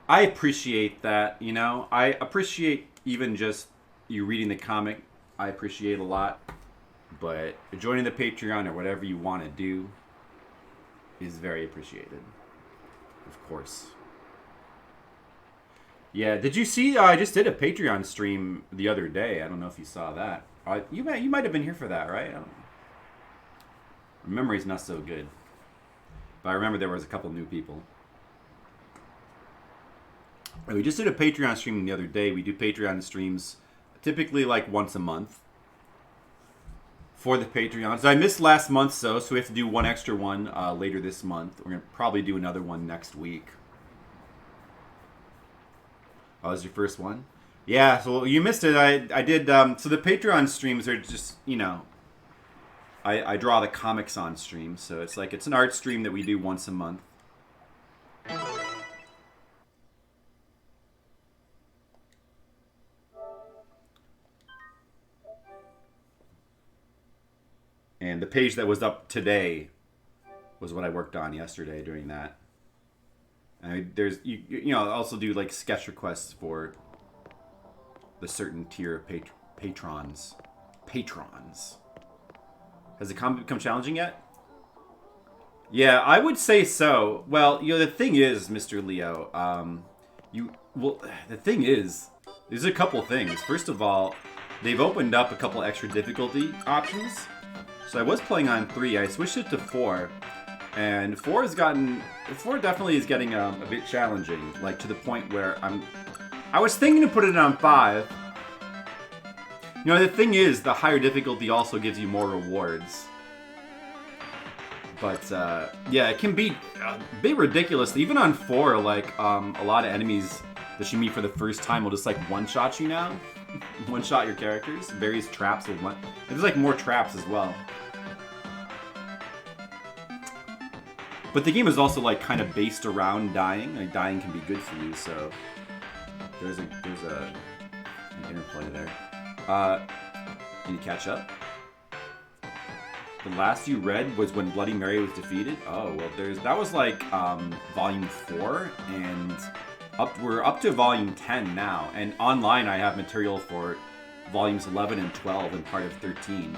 I appreciate that, you know? I appreciate even just you reading the comic. I appreciate a lot. But joining the Patreon or whatever you want to do is very appreciated. Of course. Yeah, did you see? I just did a Patreon stream the other day. I don't know if you saw that. You might have been here for that, right? My memory's not so good, but I remember there was a couple new people. We just did a Patreon stream the other day. We do Patreon streams typically like once a month for the Patreons. I missed last month, so we have to do one extra one later this month. We're gonna probably do another one next week. Oh, that was your first one? Yeah, so you missed it. I did. So the Patreon streams are just, I draw the comics on stream. So it's an art stream that we do once a month. And the page that was up today was what I worked on yesterday doing that. And there's I also do like sketch requests for the certain tier of patrons. Patrons. Has the comic become challenging yet? Yeah, I would say so. Well, the thing is, Mr. Leo, the thing is, there's a couple things. First of all, they've opened up a couple extra difficulty options. So I was playing on 3. I switched it to 4. And 4 definitely is getting a bit challenging. Like, to the point where I was thinking to put it on 5. The thing is, the higher difficulty also gives you more rewards. But, yeah, it can be a bit ridiculous. Even on 4, like, a lot of enemies that you meet for the first time will just, like, one-shot you now. One-shot your characters. Various traps will one... There's, like, more traps as well. But the game is also, like, kind of based around dying. Like, dying can be good for you, so... There's an interplay there. Can you catch up? The last you read was when Bloody Mary was defeated? Oh, well, that was, like, Volume 4, and we're up to Volume 10 now. And online I have material for Volumes 11 and 12 and part of 13.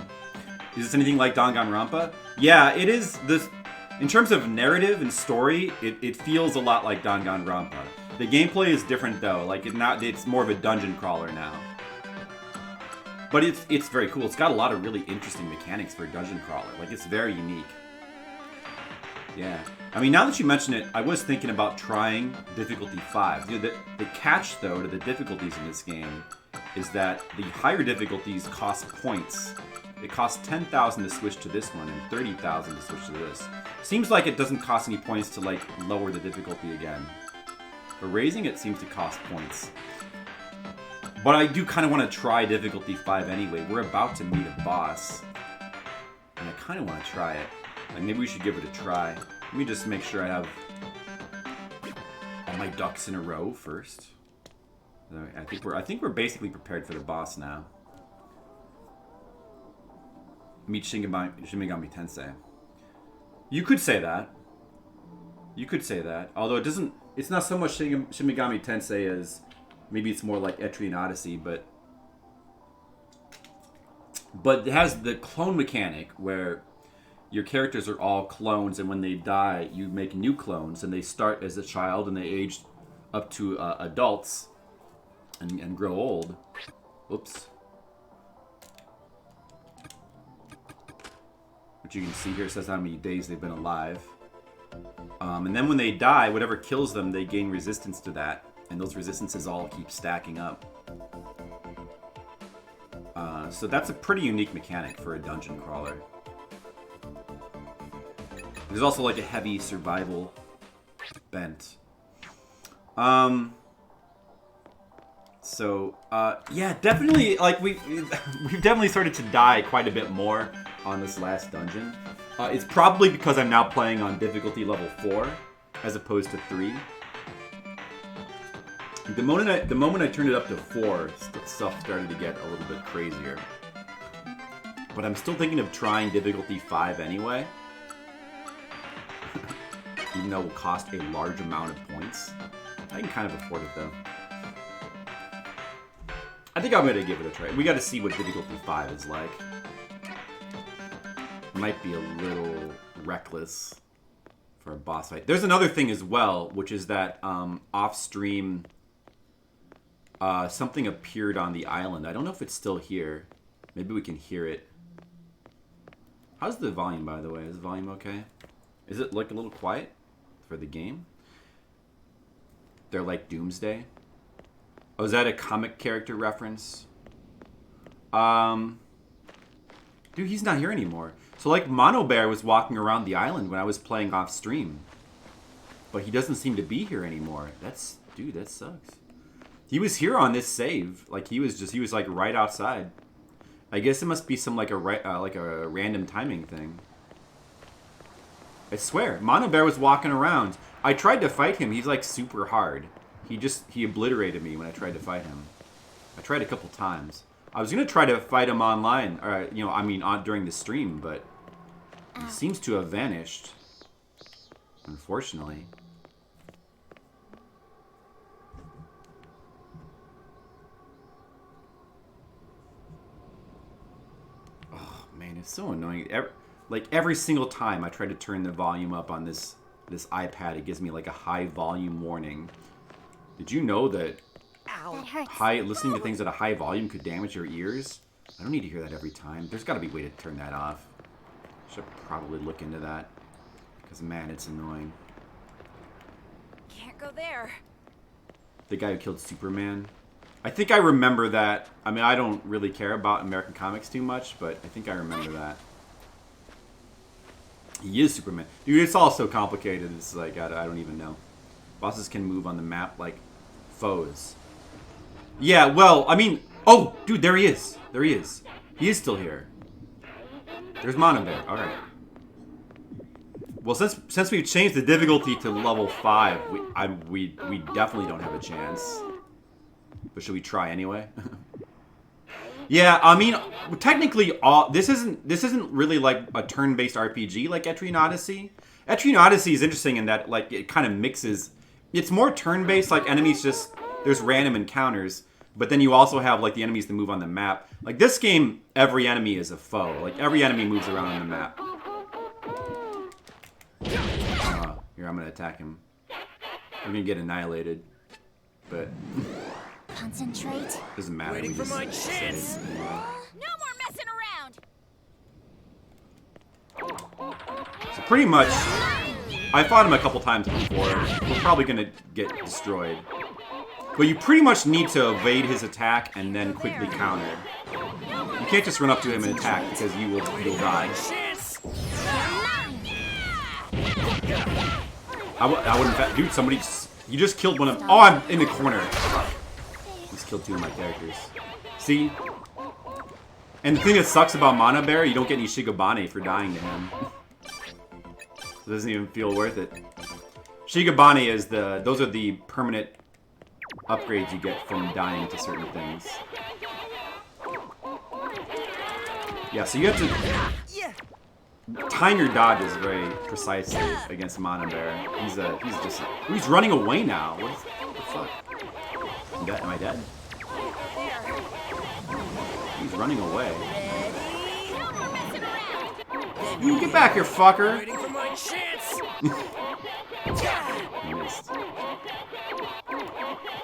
Is this anything like Danganronpa? Yeah, it is. In terms of narrative and story, it feels a lot like Danganronpa. The gameplay is different though. Like it's more of a dungeon crawler now. But it's very cool. It's got a lot of really interesting mechanics for a dungeon crawler. Like it's very unique. Yeah. I mean, now that you mention it, I was thinking about trying difficulty 5. The catch though to the difficulties in this game is that the higher difficulties cost points. It costs 10,000 to switch to this one and 30,000 to switch to this. Seems like it doesn't cost any points to like lower the difficulty again. But raising it seems to cost points. But I do kind of want to try difficulty 5 anyway. We're about to meet a boss. And I kind of want to try it. Like maybe we should give it a try. Let me just make sure I have all my ducks in a row first. I think we're basically prepared for the boss now. Meet Shimigami Tensei. You could say that. You could say that. Although it's not so much Shimigami Tensei as maybe it's more like Etrian Odyssey, but it has the clone mechanic where your characters are all clones, and when they die, you make new clones, and they start as a child and they age up to adults and grow old. Oops. Which you can see here says how many days they've been alive. And then when they die, whatever kills them, they gain resistance to that. And those resistances all keep stacking up. So that's a pretty unique mechanic for a dungeon crawler. There's also like a heavy survival bent. Yeah, definitely, like, we've definitely started to die quite a bit more on this last dungeon. It's probably because I'm now playing on difficulty level 4 as opposed to 3. The moment I turned it up to 4, stuff started to get a little bit crazier. But I'm still thinking of trying difficulty 5 anyway. Even though it will cost a large amount of points. I can kind of afford it, though. I think I'm going to give it a try. We got to see what difficulty 5 is like. Might be a little reckless for a boss fight. There's another thing as well, which is that off-stream something appeared on the island. I don't know if it's still here. Maybe we can hear it. How's the volume, by the way? Is the volume okay? Is it like a little quiet for the game? They're like Doomsday. Oh, is that a comic character reference? Dude, he's not here anymore. So, like, Mono Bear was walking around the island when I was playing off stream. But he doesn't seem to be here anymore. Dude, that sucks. He was here on this save. Like, he was like right outside. I guess it must be some like a random timing thing. I swear, Mono Bear was walking around. I tried to fight him. He's like super hard. He obliterated me when I tried to fight him. I tried a couple times. I was gonna try to fight him online, or during the stream, but he seems to have vanished. Unfortunately. Oh man, it's so annoying. Every single time I try to turn the volume up on this iPad, it gives me like a high volume warning. Did you know that listening to things at a high volume could damage your ears? I don't need to hear that every time. There's got to be a way to turn that off. Should probably look into that. Because, man, it's annoying. Can't go there. The guy who killed Superman. I think I remember that. I mean, I don't really care about American comics too much, but I think I remember that. He is Superman. Dude, it's all so complicated. It's like, I don't even know. Bosses can move on the map like foes. Yeah, well, I mean... Oh, dude, there he is. There he is. He is still here. There's Mono Bear. Alright. Well, since we've changed the difficulty to level 5, we definitely don't have a chance. But should we try anyway? Yeah, I mean, technically, this isn't really like a turn-based RPG like Etrian Odyssey. Etrian Odyssey is interesting in that like it kind of mixes. It's more turn-based, like enemies just there's random encounters, but then you also have like the enemies that move on the map. Like this game, every enemy is a foe. Like every enemy moves around on the map. Here, I'm gonna attack him. I'm gonna get annihilated, but. Concentrate. Doesn't matter. Waiting for my chance. No more messing around. So pretty much, I fought him a couple times before. We're probably gonna get destroyed. But you pretty much need to evade his attack and then quickly counter. You can't just run up to him and attack because you'll die. I wouldn't. Dude, somebody. You just killed one of. Oh, I'm in the corner. Just killed 2 of my characters. See? And the thing that sucks about Mono Bear, you don't get any Shigabane for dying to him. It doesn't even feel worth it. Shigabane is those are the permanent upgrades you get from dying to certain things. Yeah, so you have to time your dodges very precisely against Mono Bear. He's running away now. What the fuck? Am I dead? He's running away. You get back here, fucker! Waiting for my chance. He missed.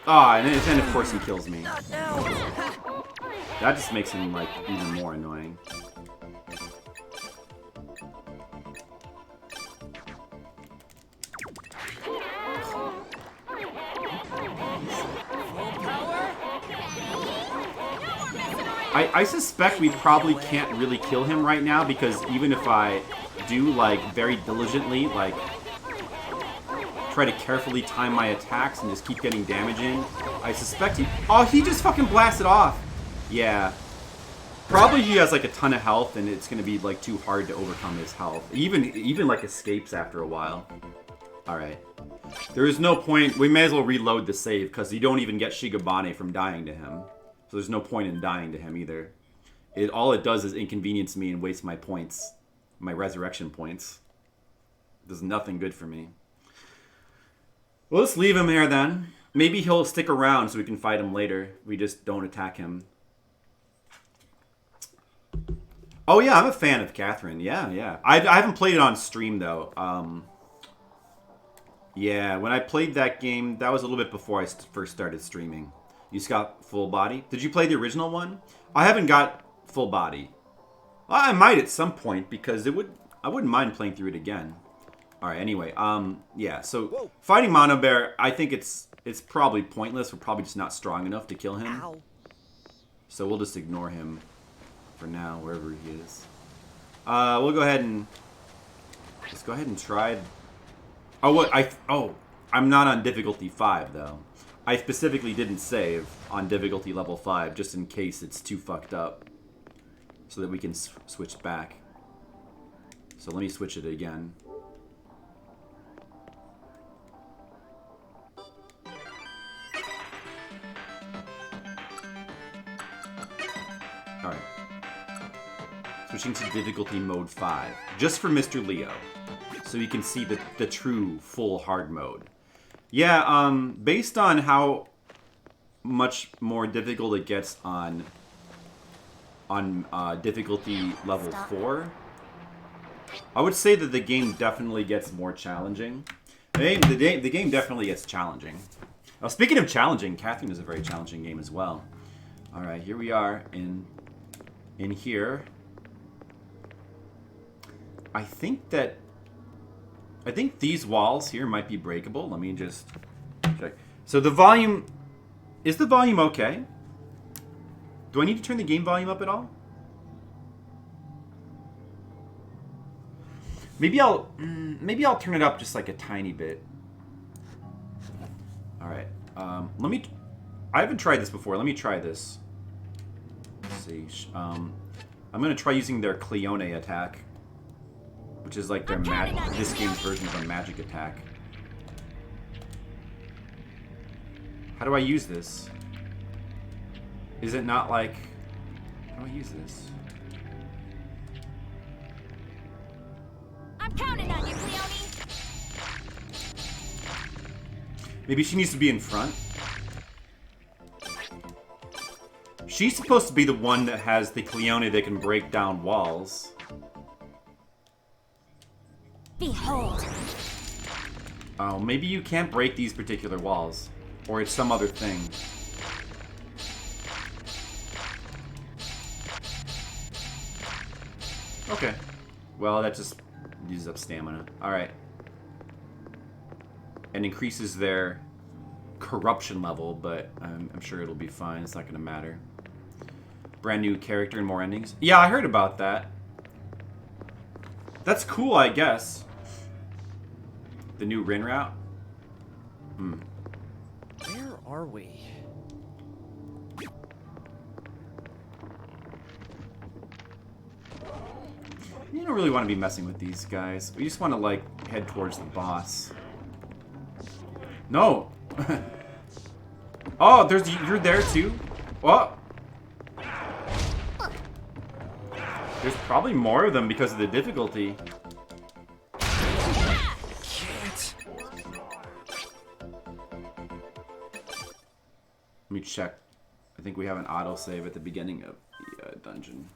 Ah, and then of course he kills me. That just makes him like even more annoying. I suspect we probably can't really kill him right now because even if I do like very diligently like try to carefully time my attacks and just keep getting damage in, I suspect he just fucking blasted off. Yeah. Probably he has like a ton of health and it's gonna be like too hard to overcome his health. Even like escapes after a while. Alright. There is no point, we may as well reload the save because you don't even get Shigabane from dying to him. So there's no point in dying to him either. All it does is inconvenience me and waste my points. My resurrection points. It does nothing good for me. Well, let's leave him here then. maybe he'll stick around so we can fight him later. We just don't attack him. Oh yeah, I'm a fan of Catherine. Yeah, yeah. I haven't played it on stream though. Yeah, when I played that game, that was a little bit before I first started streaming. You just got full body. Did you play the original one? I haven't got full body. I might at some point because I wouldn't mind playing through it again. All right. Anyway, yeah. So fighting Mono Bear, I think it's probably pointless. We're probably just not strong enough to kill him. Ow. So we'll just ignore him for now, wherever he is. We'll go ahead and just go ahead and try. Oh, what? I'm not on difficulty 5 though. I specifically didn't save on difficulty level 5 just in case it's too fucked up, so that we can switch back. So let me switch it again. Alright. Switching to difficulty mode 5. Just for Mr. Leo. So you can see the true full hard mode. Yeah, based on how much more difficult it gets on difficulty level 4, I would say that the game definitely gets more challenging. The game definitely gets challenging. Now, speaking of challenging, Catherine is a very challenging game as well. All right, here we are in here. I think these walls here might be breakable. Let me just check. So the volume, is the volume okay? Do I need to turn the game volume up at all? Maybe I'll turn it up just like a tiny bit. All right. I haven't tried this before. Let me try this. Let's see. I'm gonna try using their Cleone attack, which is like their this game's version of a magic attack. How do I use this? Is it not like... How do I use this? I'm counting on you, Cleone. Maybe she needs to be in front. She's supposed to be the one that has the Cleone that can break down walls. Behold. Oh, maybe you can't break these particular walls. Or it's some other thing. Okay. Well, that just uses up stamina. Alright. And increases their corruption level, but I'm sure it'll be fine. It's not going to matter. Brand new character and more endings. Yeah, I heard about that. That's cool, I guess. The new Rin route? Hmm. Where are we? You don't really want to be messing with these guys. We just want to, like, head towards the boss. No! Oh, you're there too? What? There's probably more of them because of the difficulty. Can't. Let me check. I think we have an autosave at the beginning of the dungeon,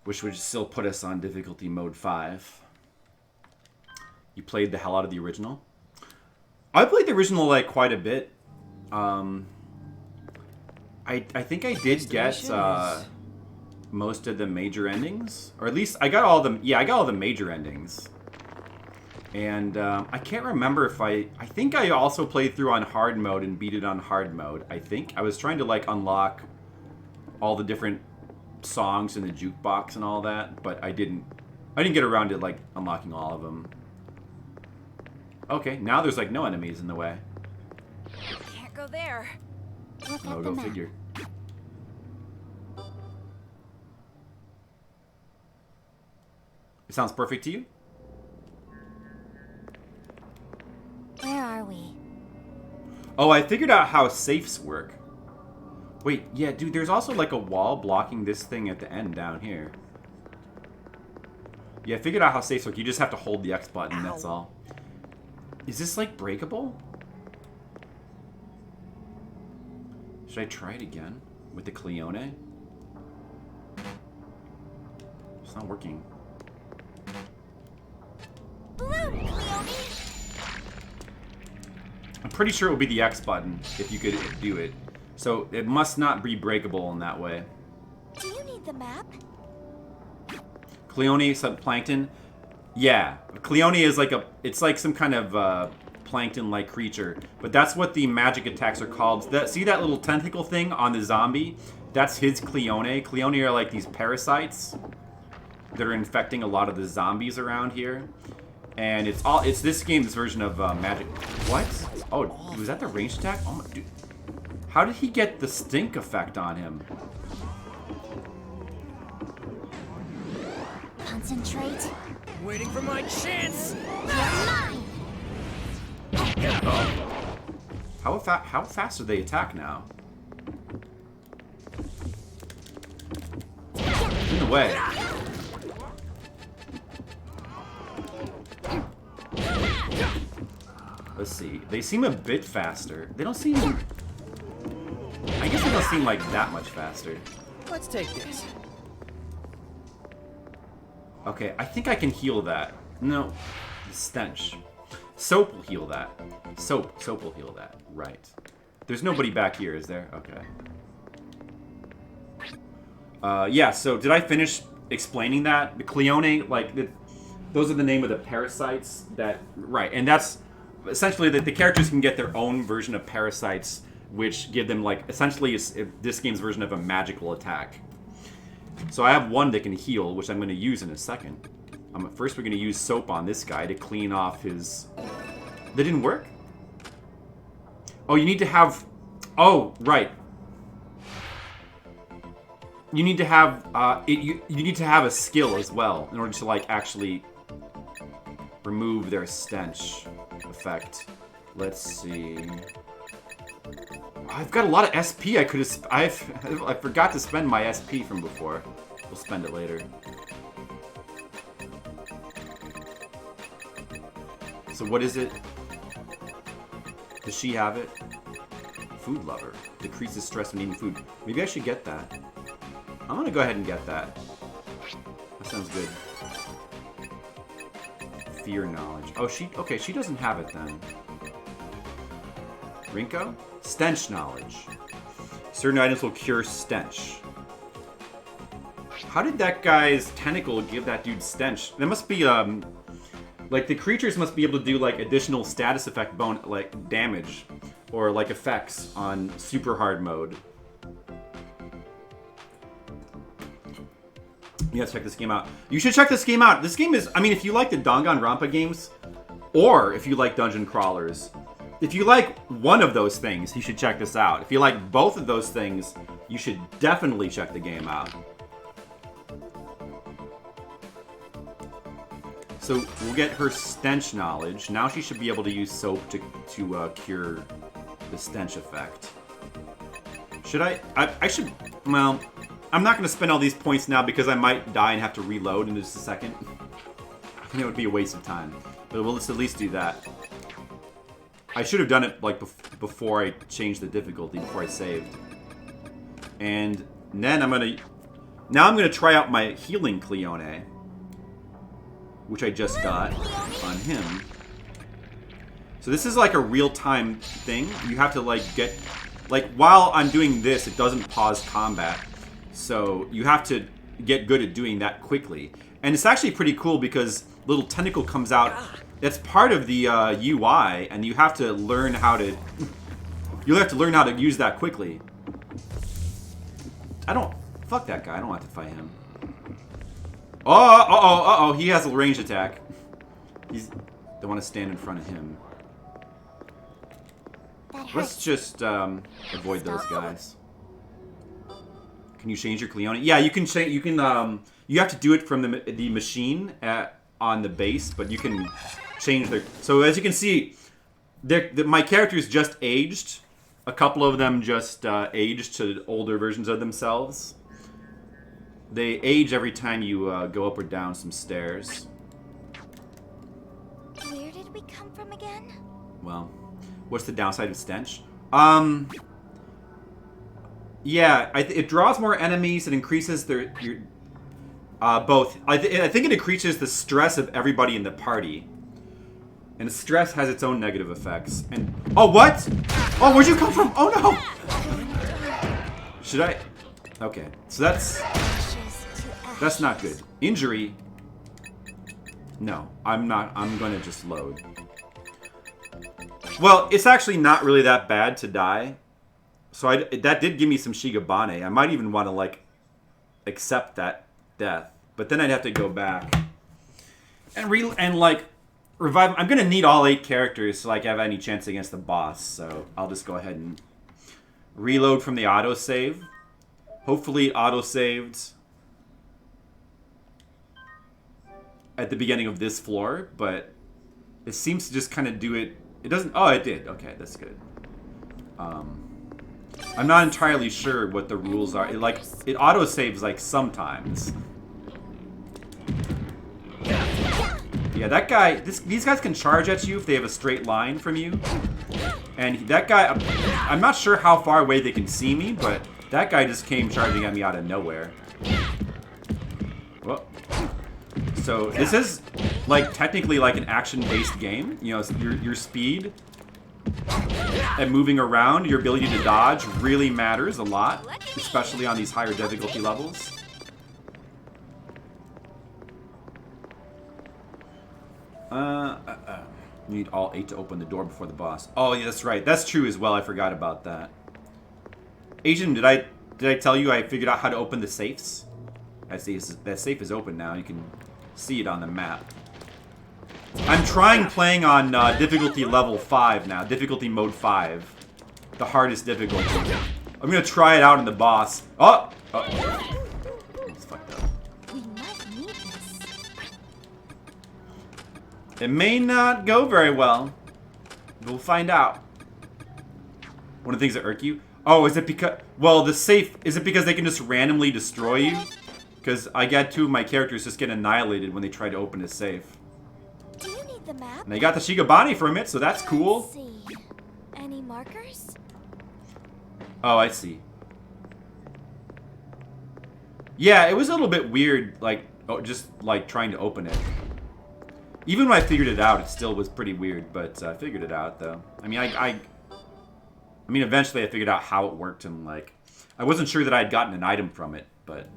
which would still put us on difficulty mode 5. You played the hell out of the original? I played the original like quite a bit. I think I did get most of the major endings, or at least I got all the I got all the major endings. And I can't remember if I think I also played through on hard mode and beat it on hard mode. I think I was trying to like unlock all the different songs in the jukebox and all that, but I didn't get around to like unlocking all of them. Okay, now there's like no enemies in the way. Can't go there. Oh, go figure. It sounds perfect to you? Where are we? Oh, I figured out how safes work. Wait, yeah, dude, there's also like a wall blocking this thing at the end down here. Yeah, I figured out how safes work. You just have to hold the X button, that's all. Is this like breakable? Should I try it again with the Cleone? It's not working. Bloom, Cleone! I'm pretty sure it would be the X button if you could do it. So it must not be breakable in that way. Do you need the map? Cleone, some plankton. Yeah, Cleone is like it's like some kind of plankton-like creature. But that's what the magic attacks are called. See that little tentacle thing on the zombie? That's his Cleone. Cleone are like these parasites that are infecting a lot of the zombies around here. And it's this game's version of magic. What? Oh, was that the ranged attack? Oh my dude. How did he get the stink effect on him? Concentrate. Waiting for my chance. You're mine! How fast do they attack now? In the way. Let's see. They seem a bit faster. They don't seem... I guess they don't seem like that much faster. Let's take this. Okay, I think I can heal that. No. The stench. Soap will heal that. Soap will heal that. Right. There's nobody back here, is there? Okay. Yeah, so did I finish explaining that? The Cleone, like, those are the name of the parasites that... Right, and that's... Essentially, the characters can get their own version of parasites, which give them, like, essentially this game's version of a magical attack. So I have one that can heal, which I'm going to use in a second. First, we're going to use soap on this guy to clean off his... That didn't work? Oh, you need to have... Oh, right. You need to have... you need to have a skill as well in order to, like, actually remove their stench effect. Let's see... I've got a lot of SP I could have... I forgot to spend my SP from before. We'll spend it later. So what is it? Does she have it? Food lover. Decreases stress when eating food. Maybe I should get that. I'm gonna go ahead and get that. That sounds good. Fear knowledge. Oh, okay, she doesn't have it then. Rinko? Stench knowledge. Certain items will cure stench. How did that guy's tentacle give that dude stench? That must be, like, the creatures must be able to do, like, additional status effect like, damage. Or, like, effects on super hard mode. You gotta check this game out. You should check this game out. This game is, I mean, if you like the Danganronpa games, or if you like dungeon crawlers, if you like one of those things, you should check this out. If you like both of those things, you should definitely check the game out. So we'll get her stench knowledge. Now she should be able to use soap to cure the stench effect. Should I should, well, I'm not going to spend all these points now because I might die and have to reload in just a second. I think it would be a waste of time. But we'll just at least do that. I should have done it like before I changed the difficulty, before I saved. And then I'm going to try out my healing Cleone, which I just got on him. So this is like a real-time thing. You have to like get, like while I'm doing this, it doesn't pause combat. So you have to get good at doing that quickly. And it's actually pretty cool because little tentacle comes out. That's part of the UI, and you have to learn how to... You'll have to learn how to use that quickly. Fuck that guy. I don't want to fight him. Oh, he has a ranged attack. They want to stand in front of him. Let's just avoid those guys. Can you change your Cleone? Yeah, you can change. You can. You have to do it from the machine on the base, but you can change their. So as you can see, my characters just aged. A couple of them just aged to older versions of themselves. They age every time you go up or down some stairs. Where did we come from again? Well, what's the downside of stench? Yeah, it draws more enemies. It increases your both. I think it increases the stress of everybody in the party. And stress has its own negative effects. And oh, what? Oh, where'd you come from? Oh no! Should I? Okay, so that's not good. Injury. No, I'm not. I'm gonna just load. Well, it's actually not really that bad to die. So that did give me some Shigabane. I might even want to, like, accept that death. But then I'd have to go back. And revive. I'm going to need all 8 characters to, like, have any chance against the boss. So I'll just go ahead and reload from the autosave. Hopefully it autosaved at the beginning of this floor. But it seems to just kind of do it. It doesn't... Oh, it did. Okay, that's good. I'm not entirely sure what the rules are. It autosaves, like, sometimes. Yeah, that guy... These guys can charge at you if they have a straight line from you. And that guy... I'm not sure how far away they can see me, but that guy just came charging at me out of nowhere. Well, so this is, like, technically like an action-based game. You know, your speed and moving around, your ability to dodge really matters a lot, especially on these higher difficulty levels. You need all 8 to open the door before the boss. Oh, yeah, that's right. That's true as well. I forgot about that. Asian, did I tell you I figured out how to open the safes? I see that safe is open now. You can see it on the map. I'm trying playing on difficulty level 5 now. Difficulty mode 5. The hardest difficulty. I'm gonna try it out in the boss. Oh! It's fucked up. We might need this. It may not go very well. We'll find out. One of the things that irk you? Oh, is it because... Well, the safe... Is it because they can just randomly destroy you? Because I got 2 of my characters just get annihilated when they try to open a safe. Do you need the map? And I got the Shigabane from it, so that's cool. Let's see. Any markers? Oh, I see. Yeah, it was a little bit weird, like, just, like, trying to open it. Even when I figured it out, it still was pretty weird, but I figured it out, though. I mean, I mean, eventually I figured out how it worked, and, like, I wasn't sure that I had gotten an item from it, but...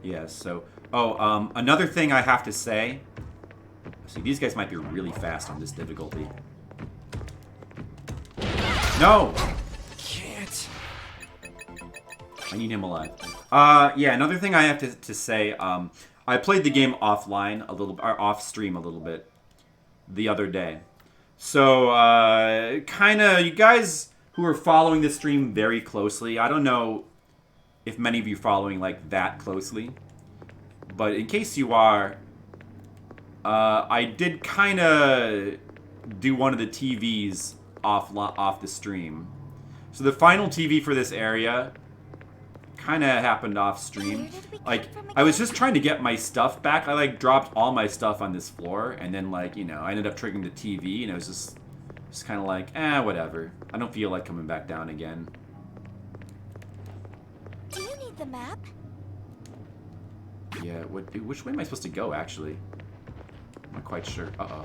Yeah, so... Oh, another thing I have to say... See, these guys might be really fast on this difficulty. No! Can't. I need him alive. Yeah, another thing I have to say, I played the game offline a little, or off stream a little bit the other day. So, kinda, you guys who are following the stream very closely, I don't know if many of you are following, like, that closely. But in case you are, I did kinda do one of the TVs off the stream. So the final TV for this area kind of happened off stream. Like, I was just trying to get my stuff back. I, like, dropped all my stuff on this floor, and then, like, you know, I ended up triggering the TV, and it was just kind of like, whatever. I don't feel like coming back down again. Do you need the map? Yeah, which way am I supposed to go, actually? I'm not quite sure. Uh-oh.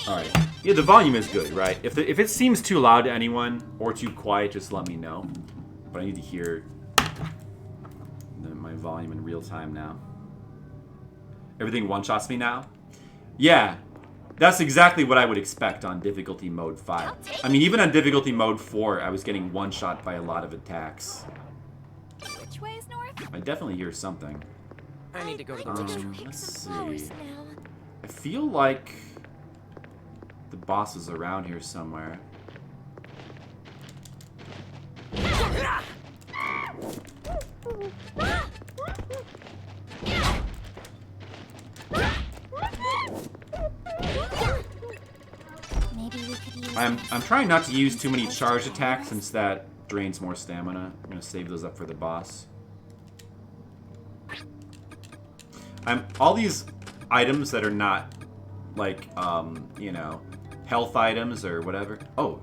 Alright. Yeah, the volume is good, right? If it seems too loud to anyone, or too quiet, just let me know. But I need to hear my volume in real time now. Everything one-shots me now? Yeah. That's exactly what I would expect on difficulty mode 5. I mean, even on difficulty mode 4, I was getting one-shot by a lot of attacks. Which way is north? I definitely hear something. I need to go to the restroom. Let's see. Now. I feel like the boss is around here somewhere. Maybe we could use I'm trying not to use too many charged attacks since that drains more stamina. I'm gonna save those up for the boss. All these items that are not like you know, health items or whatever. Oh,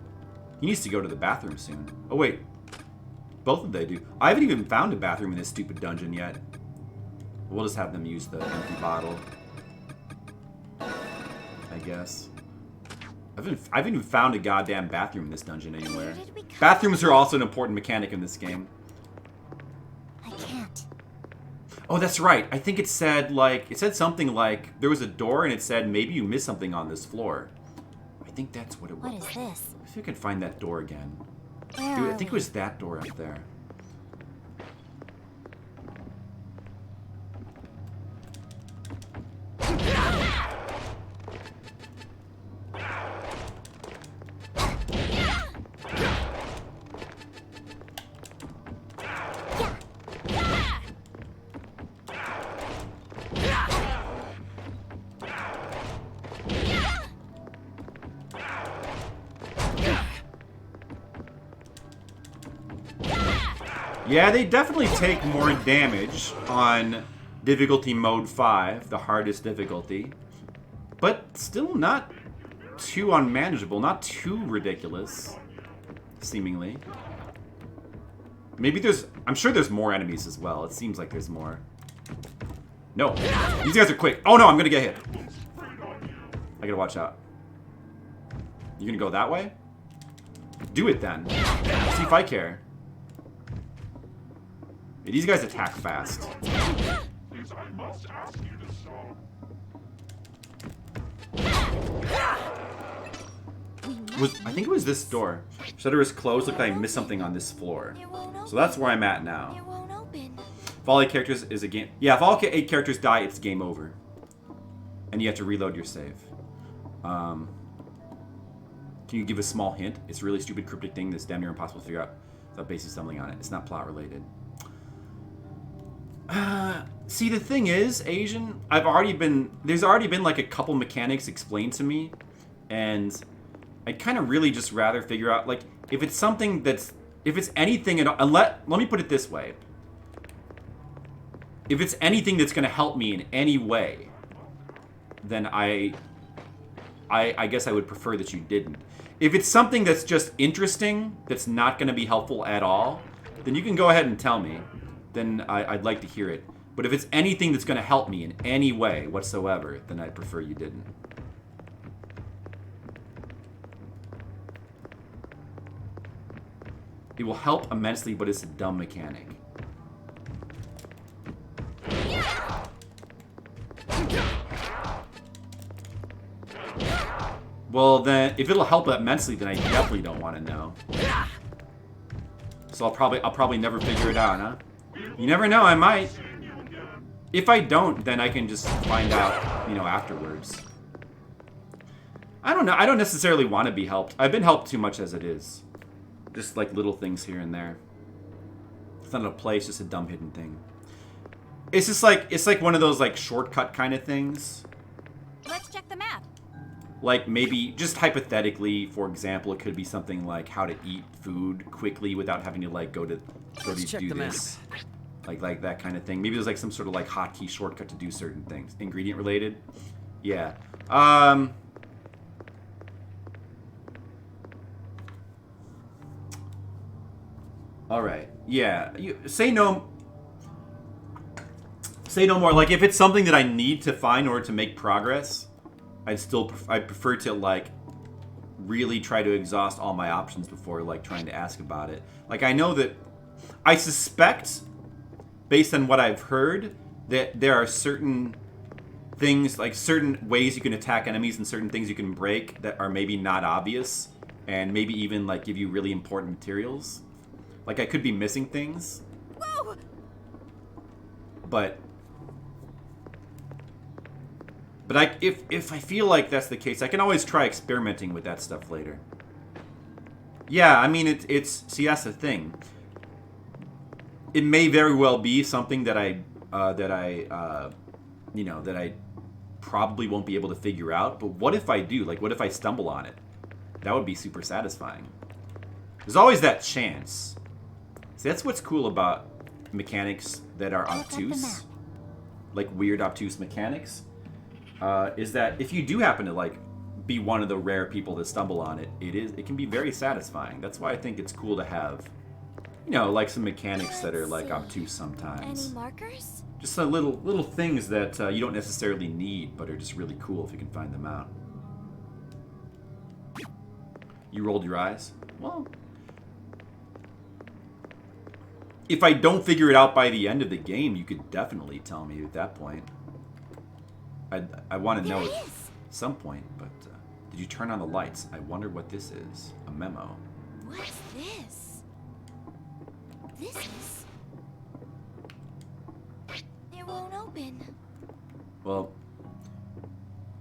he needs to go to the bathroom soon. Oh wait, both of them do. I haven't even found a bathroom in this stupid dungeon yet. We'll just have them use the empty bottle, I guess. I haven't even found a goddamn bathroom in this dungeon anywhere. Bathrooms are also an important mechanic in this game. I can't. Oh, that's right. I think it said something like there was a door and it said maybe you missed something on this floor. I think that's what it was. What is this? Let's see if I can find that door again. Where Dude, are I think it we? was that door up there. Yeah, they definitely take more damage on difficulty mode 5, the hardest difficulty. But still not too unmanageable, not too ridiculous, seemingly. Maybe I'm sure there's more enemies as well. It seems like there's more. No, these guys are quick. Oh no, I'm gonna get hit. I gotta watch out. You gonna go that way? Do it then. See if I care. These guys attack fast. I think it was this door. Shutter is closed. Looked like I missed something on this floor. So that's where I'm at now. It won't open. If all 8 characters is a game. Yeah, if all 8 characters die, it's game over. And you have to reload your save. Can you give a small hint? It's a really stupid cryptic thing that's damn near impossible to figure out without basically stumbling on it. It's not plot related. See, the thing is, Asian, there's already been like a couple mechanics explained to me, and I'd kind of really just rather figure out, like, if it's anything at all, let me put it this way. If it's anything that's going to help me in any way, then I guess I would prefer that you didn't. If it's something that's just interesting, that's not going to be helpful at all, then you can go ahead and tell me. Then I'd like to hear it. But if it's anything that's going to help me in any way whatsoever, then I'd prefer you didn't. It will help immensely, but it's a dumb mechanic. Well, then, if it'll help immensely, then I definitely don't want to know. So I'll probably never figure it out, huh? You never know, I might. If I don't, then I can just find out, you know, afterwards. I don't know. I don't necessarily want to be helped. I've been helped too much as it is. Just like little things here and there. It's not a play, it's just a dumb hidden thing. It's just like, it's like one of those like shortcut kind of things. Let's check the map. Like maybe, just hypothetically, for example, it could be something like how to eat food quickly without having to like go to do this. Like that kind of thing. Maybe there's like some sort of like hotkey shortcut to do certain things. Ingredient related. Yeah. Alright. Yeah. You say no more. Like if it's something that I need to find in order to make progress, I'd prefer to like really try to exhaust all my options before like trying to ask about it. Like I know that I suspect, based on what I've heard, that there are certain things, like certain ways you can attack enemies and certain things you can break that are maybe not obvious and maybe even like give you really important materials. Like I could be missing things. Whoa! But if I feel like that's the case, I can always try experimenting with that stuff later. Yeah, I mean see, that's the thing. It may very well be something that I probably won't be able to figure out. But what if I do? Like, what if I stumble on it? That would be super satisfying. There's always that chance. See, that's what's cool about mechanics that are obtuse, like weird obtuse mechanics, is that if you do happen to like be one of the rare people that stumble on it, it can be very satisfying. That's why I think it's cool to have, you know, like some mechanics that are like obtuse sometimes. Any markers? Just little things that you don't necessarily need, but are just really cool if you can find them out. You rolled your eyes? Well, if I don't figure it out by the end of the game, you could definitely tell me at that point. I want to know at some point, but did you turn on the lights? I wonder what this is. A memo. What's this? This is... It won't open. Well,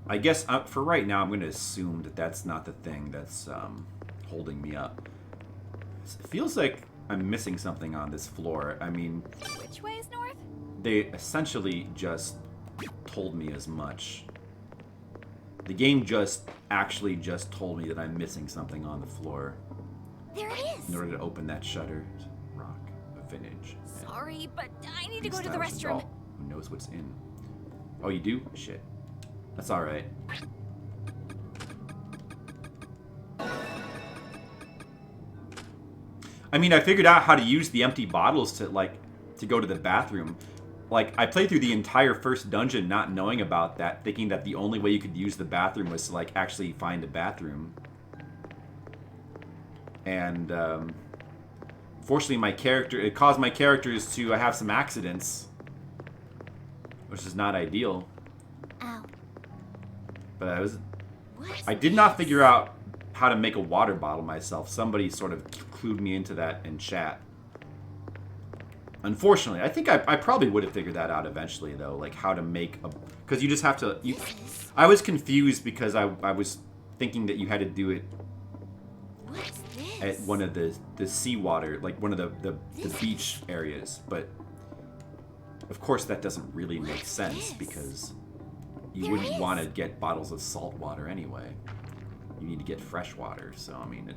I guess for right now, I'm going to assume that that's not the thing that's holding me up. It feels like I'm missing something on this floor. I mean... Which way is north? They essentially just told me as much. The game actually just told me that I'm missing something on the floor. There it is! In order to open that shutter. Rock, a vintage. Sorry, but I need to go to the restroom. Who knows what's in? Oh, you do? Shit. That's alright. I mean, I figured out how to use the empty bottles to go to the bathroom. Like, I played through the entire first dungeon not knowing about that, thinking that the only way you could use the bathroom was to, like, actually find a bathroom. And, fortunately, it caused my characters to have some accidents. Which is not ideal. Ow. But I did not figure out how to make a water bottle myself. Somebody sort of clued me into that in chat. Unfortunately, I think I probably would have figured that out eventually, though, like how to make a... Because you just have to... I was confused because I was thinking that you had to do it at one of the seawater, like one of the beach areas. But, of course, that doesn't really make sense because you wouldn't want to get bottles of salt water anyway. You need to get fresh water, so, I mean,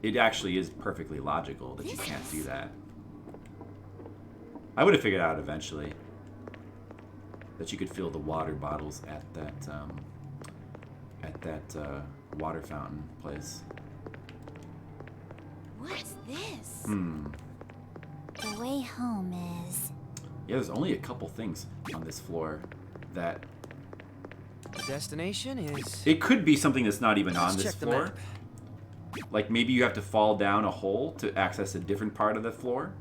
it actually is perfectly logical that you can't do that. I would have figured out eventually that you could fill the water bottles at that water fountain place. What's this? The way home is... Yeah, there's only a couple things on this floor that... The destination is... It could be something that's not even on this check the floor. map. Like maybe you have to fall down a hole to access a different part of the floor.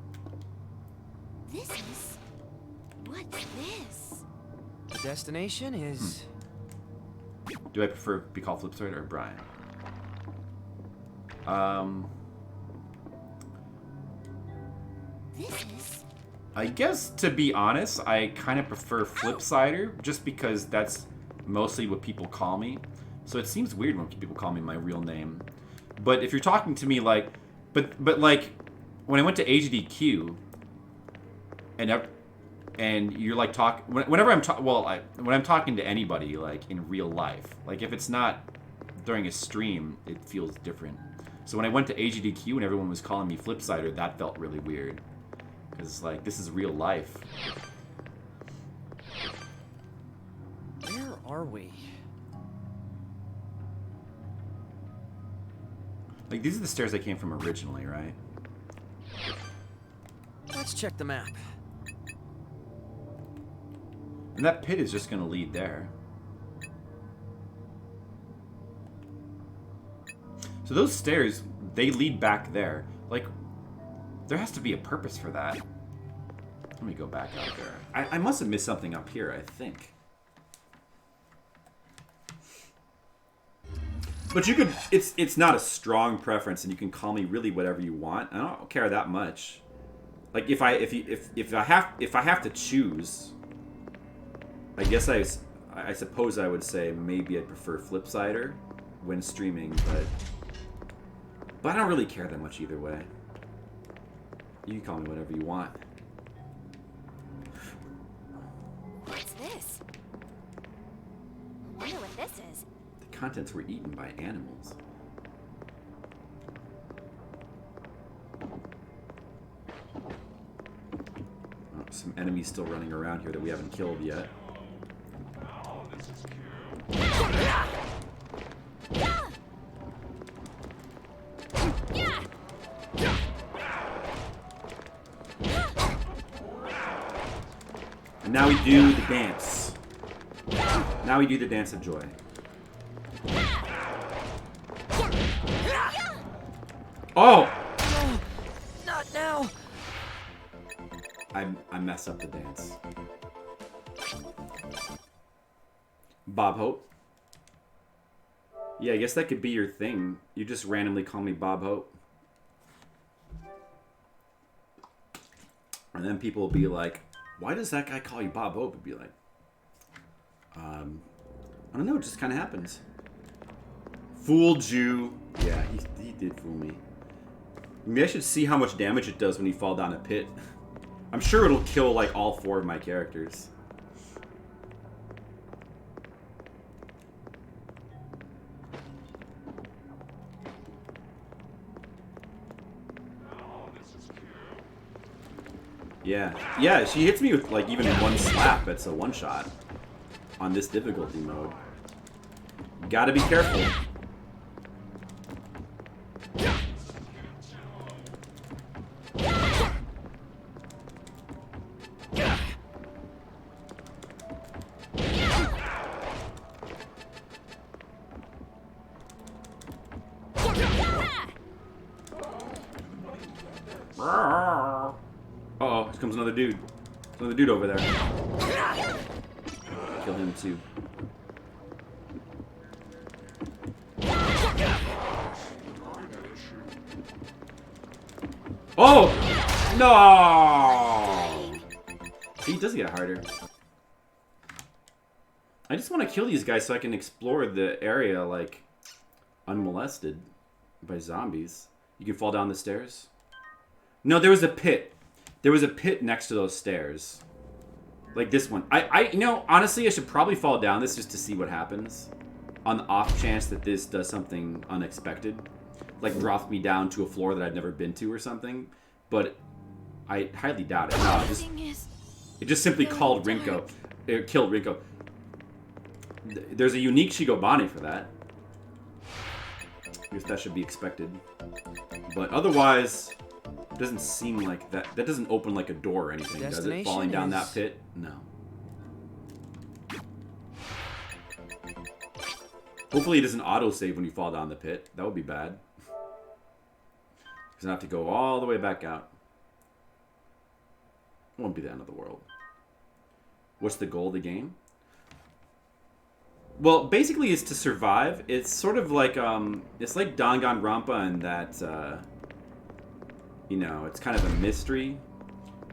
This is... What's this? The destination is... Do I prefer to be called Flipside or Brian? This is... I guess, to be honest, I kind of prefer Flipsider, just because that's mostly what people call me. So it seems weird when people call me my real name. But if you're talking to me like... But like, when I went to HDQ, and you're like whenever I'm when I'm talking to anybody like in real life, like if it's not during a stream, it feels different. So when I went to HDQ and everyone was calling me Flipsider, that felt really weird. Because, like, this is real life. Where are we? Like, these are the stairs I came from originally, right? Let's check the map. And that pit is just going to lead there. So those stairs, they lead back there. Like, there has to be a purpose for that. Let me go back out there. I must have missed something up here, I think. But you could, it's not a strong preference, and you can call me really whatever you want. I don't care that much. Like if I have to choose, I guess I suppose I would say maybe I prefer Flipsider when streaming, but I don't really care that much either way. You can call me whatever you want. What's this? I wonder what this is. The contents were eaten by animals. Oh, some enemies still running around here that we haven't killed yet. And now we do the dance. Now we do the dance of joy. Oh! No, not now. I mess up the dance. Bob Hope. Yeah, I guess that could be your thing. You just randomly call me Bob Hope. And then people will be like, why does that guy call you Bob Hope? I'd be like, I don't know, it just kind of happens. Fooled you. Yeah, he did fool me. Maybe I should see how much damage it does when you fall down a pit. I'm sure it'll kill, like, all 4 of my characters. Yeah. Yeah, she hits me with, like, even one slap. It's a one-shot on this difficulty mode. Gotta be careful. Uh-oh, here comes another dude. There's another dude over there. Kill him too. Oh! No! See, it does get harder. I just want to kill these guys so I can explore the area, like, unmolested by zombies. You can fall down the stairs. No, there was a pit. There was a pit next to those stairs. Like this one. You know, honestly, I should probably fall down this just to see what happens. On the off chance that this does something unexpected. Like drops me down to a floor that I've never been to or something. But I highly doubt it. No, it just simply called Rinko. It killed Rinko. There's a unique Shigobane for that. I guess that should be expected. But otherwise, it doesn't seem like that. That doesn't open like a door or anything, does it? Falling down that pit? No. Hopefully it doesn't autosave when you fall down the pit. That would be bad. Because I have to go all the way back out. Won't be the end of the world. What's the goal of the game? Well, basically it's to survive. It's sort of like, it's like Danganronpa in that, you know, it's kind of a mystery.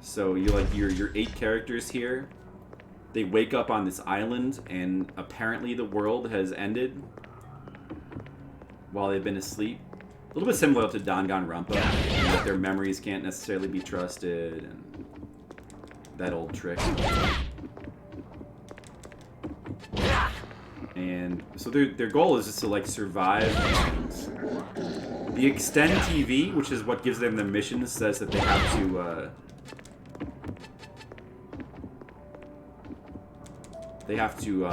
So you're like, your 8 characters here. They wake up on this island, and apparently the world has ended while they've been asleep. A little bit similar to Danganronpa, in that their memories can't necessarily be trusted, and that old trick. And so their goal is just to like survive. And the Extend TV, which is what gives them the missions, says that they have to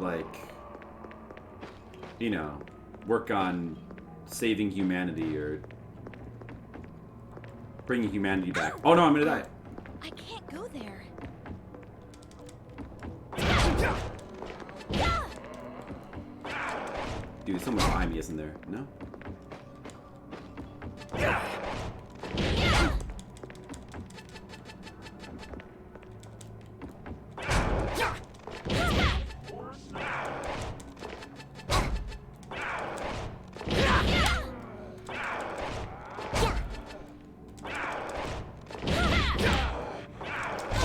like, you know, work on saving humanity or bringing humanity back. Oh no, I'm gonna die. I can't go there. Dude, there's someone behind me, isn't there? No?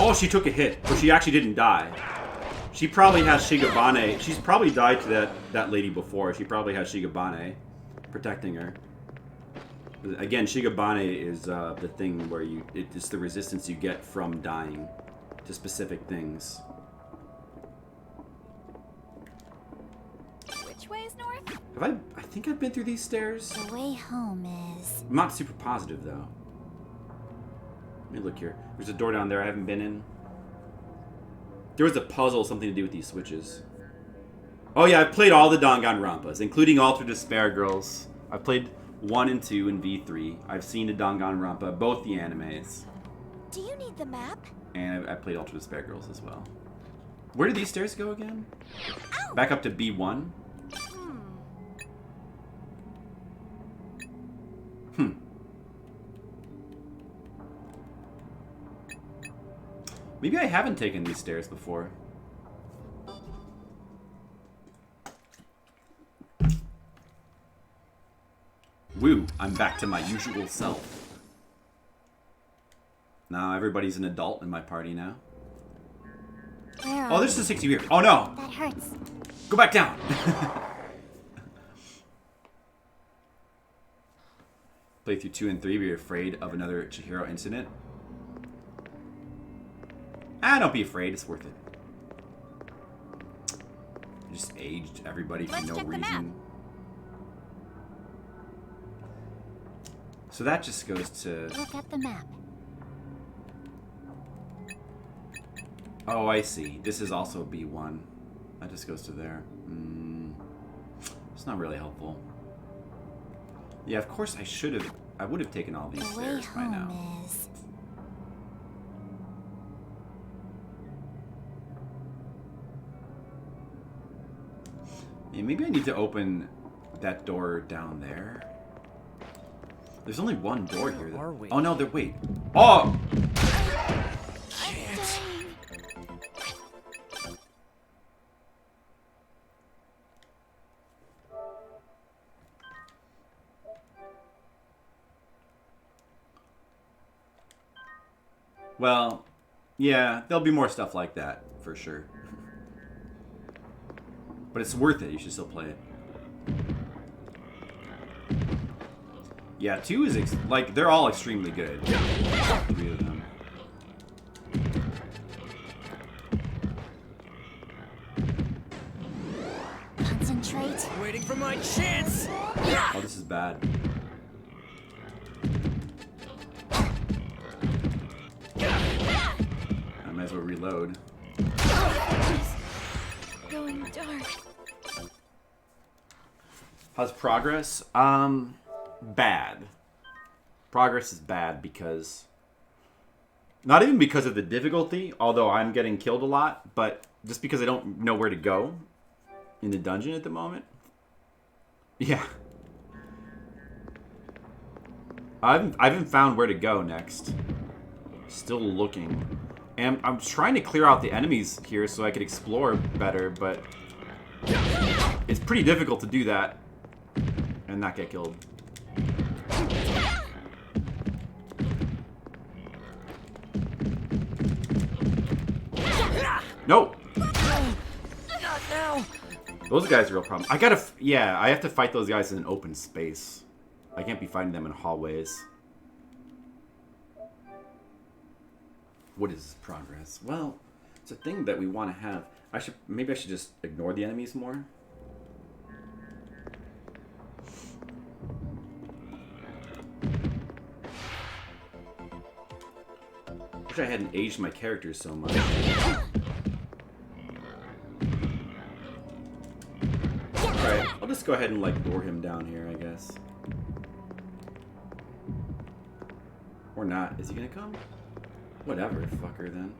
Oh, she took a hit, but she actually didn't die. She probably has Shigobane. She's probably died to that lady before. She probably has Shigobane protecting her. Again, Shigobane is the thing where it's the resistance you get from dying to specific things. way is north? Have I think I've been through these stairs. The way home is... I'm not super positive, though. Let me look here. There's a door down there I haven't been in. There was a puzzle, something to do with these switches. Oh yeah, I've played all the Danganronpas, including Ultra Despair Girls. I've played 1 and 2 and V3. I've seen the Danganronpa, both the animes. Do you need the map? And I played Ultra Despair Girls as well. Where do these stairs go again? Back up to B1? Maybe I haven't taken these stairs before. Woo, I'm back to my usual self. Now everybody's an adult in my party now. Where Oh, there's a 60 here. Oh no! That hurts. Go back down! Play through 2 and 3, be afraid of another Chihiro incident. Don't be afraid, it's worth it. I just aged everybody for no reason. So that just goes to... Look at the map. Oh, I see. This is also B1. That just goes to there. It's not really helpful. Yeah, of course I would have taken all these stairs by now. Is... Yeah, maybe I need to open that door down there. There's only one door here. Oh no, wait. Oh! Well, yeah, there'll be more stuff like that, for sure. But it's worth it, you should still play it. Yeah, 2 is, like, they're all extremely good. 3 of them. Concentrate. Waiting for my chance. Oh, this is bad. I might as well reload. Going dark. How's progress? Bad. Progress is bad because... Not even because of the difficulty, although I'm getting killed a lot, but just because I don't know where to go in the dungeon at the moment. Yeah. I haven't found where to go next. Still looking. And I'm trying to clear out the enemies here so I could explore better, but it's pretty difficult to do that and not get killed. No! Not now. Those guys are a real problem. I have to fight those guys in an open space. I can't be fighting them in hallways. What is progress? Well, it's a thing that we want to have. Maybe I should just ignore the enemies more. Wish I hadn't aged my characters so much. Alright, I'll just go ahead and like lure him down here, I guess. Or not. Is he gonna come? Whatever, fucker, then.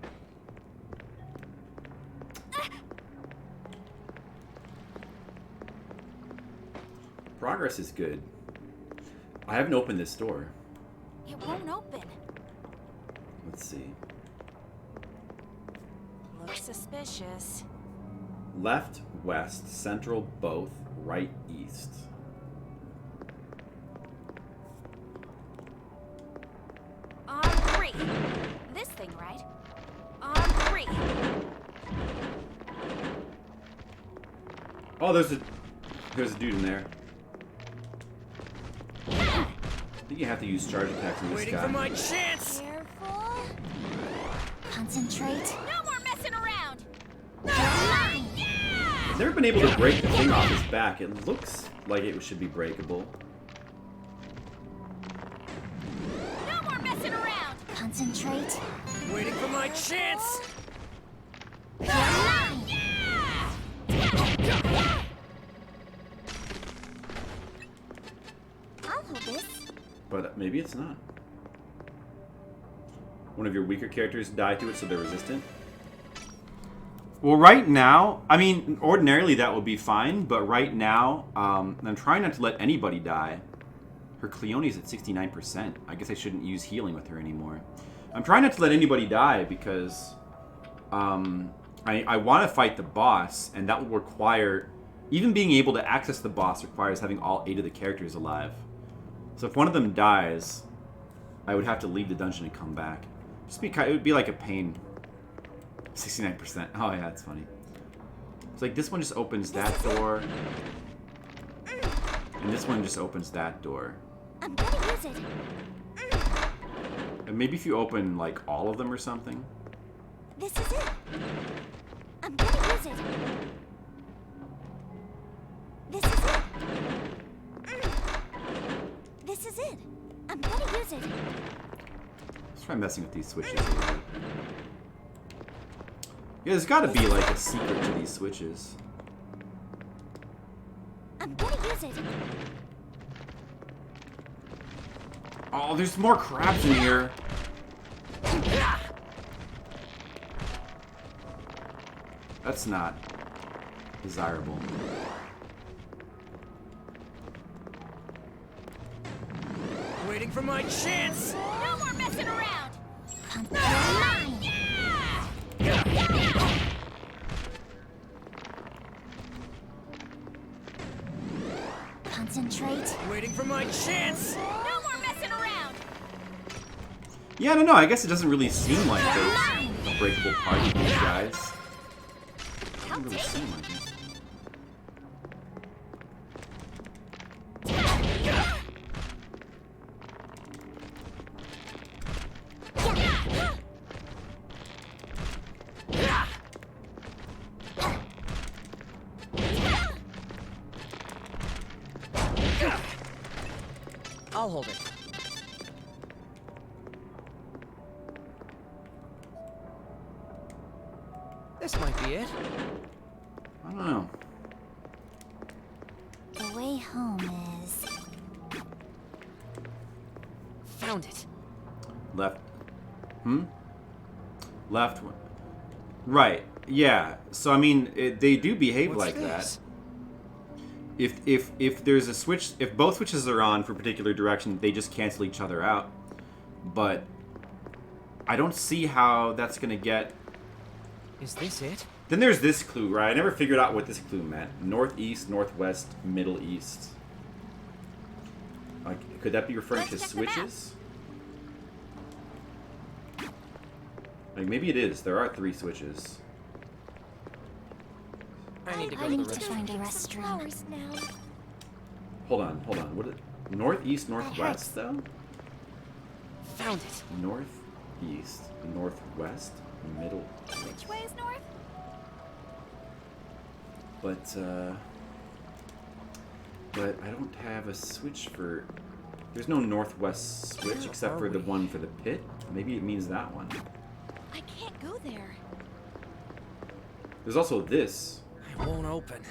Progress is good. I haven't opened this door. It won't open. Let's see. Looks suspicious. Left, west, central, both, right, east. On 3. This thing, right? On 3. Oh, there's a dude in there. I think you have to use charge attacks on this Waiting guy. for my chance. Careful. Concentrate. No more messing around. Mine. Yeah! never been able to break the thing off his back. It looks like it should be breakable. No more messing around. Concentrate. Waiting for my chance. I'll hold this. But maybe it's not. One of your weaker characters die to it, so they're resistant. Well, right now, I mean, ordinarily that would be fine, but right now, I'm trying not to let anybody die. Her Cleone's at 69%. I guess I shouldn't use healing with her anymore. I'm trying not to let anybody die because I want to fight the boss, and that will require... Even being able to access the boss requires having all 8 of the characters alive. So if one of them dies, I would have to leave the dungeon and come back. It would be like a pain. 69%. Oh yeah, that's funny. It's like this one just opens that door. And this one just opens that door. I'm gonna use it. And maybe if you open like all of them or something. This is it. I'm gonna use it. This is it. This is it. I'm gonna use it. Let's try messing with these switches a little bit. Yeah, there's gotta be like a secret to these switches. I'm gonna use it. Oh, there's more crabs in here. That's not desirable. Waiting for my chance. No more messing around. Concentrate. Waiting for my chance. No more messing around. Yeah, I don't know. I guess it doesn't really seem like there's a breakable part of these guys. It doesn't really seem like it. I'll hold it. This might be it. I don't know. The way home is... Found it. Left. Left one. Right. Yeah. So I mean, they do behave What's like this? that. If there's a switch, if both switches are on for a particular direction, they just cancel each other out. But I don't see how that's gonna get. Is this it? Then there's this clue, right? I never figured out what this clue meant. Northeast, northwest, middle east. Like, could that be referring to Let's check the map. switches? Like, maybe it is. There are 3 switches. I need to go I to need the to restroom. find a Some restroom. flowers now. Hold on. What is northeast, northwest, though? Found it. Northeast, northwest, middle. Which way is north? But I don't have a switch for... There's no northwest switch Where except are for the we? one for the pit. Maybe it means that one. I can't go there. There's also this. It won't open.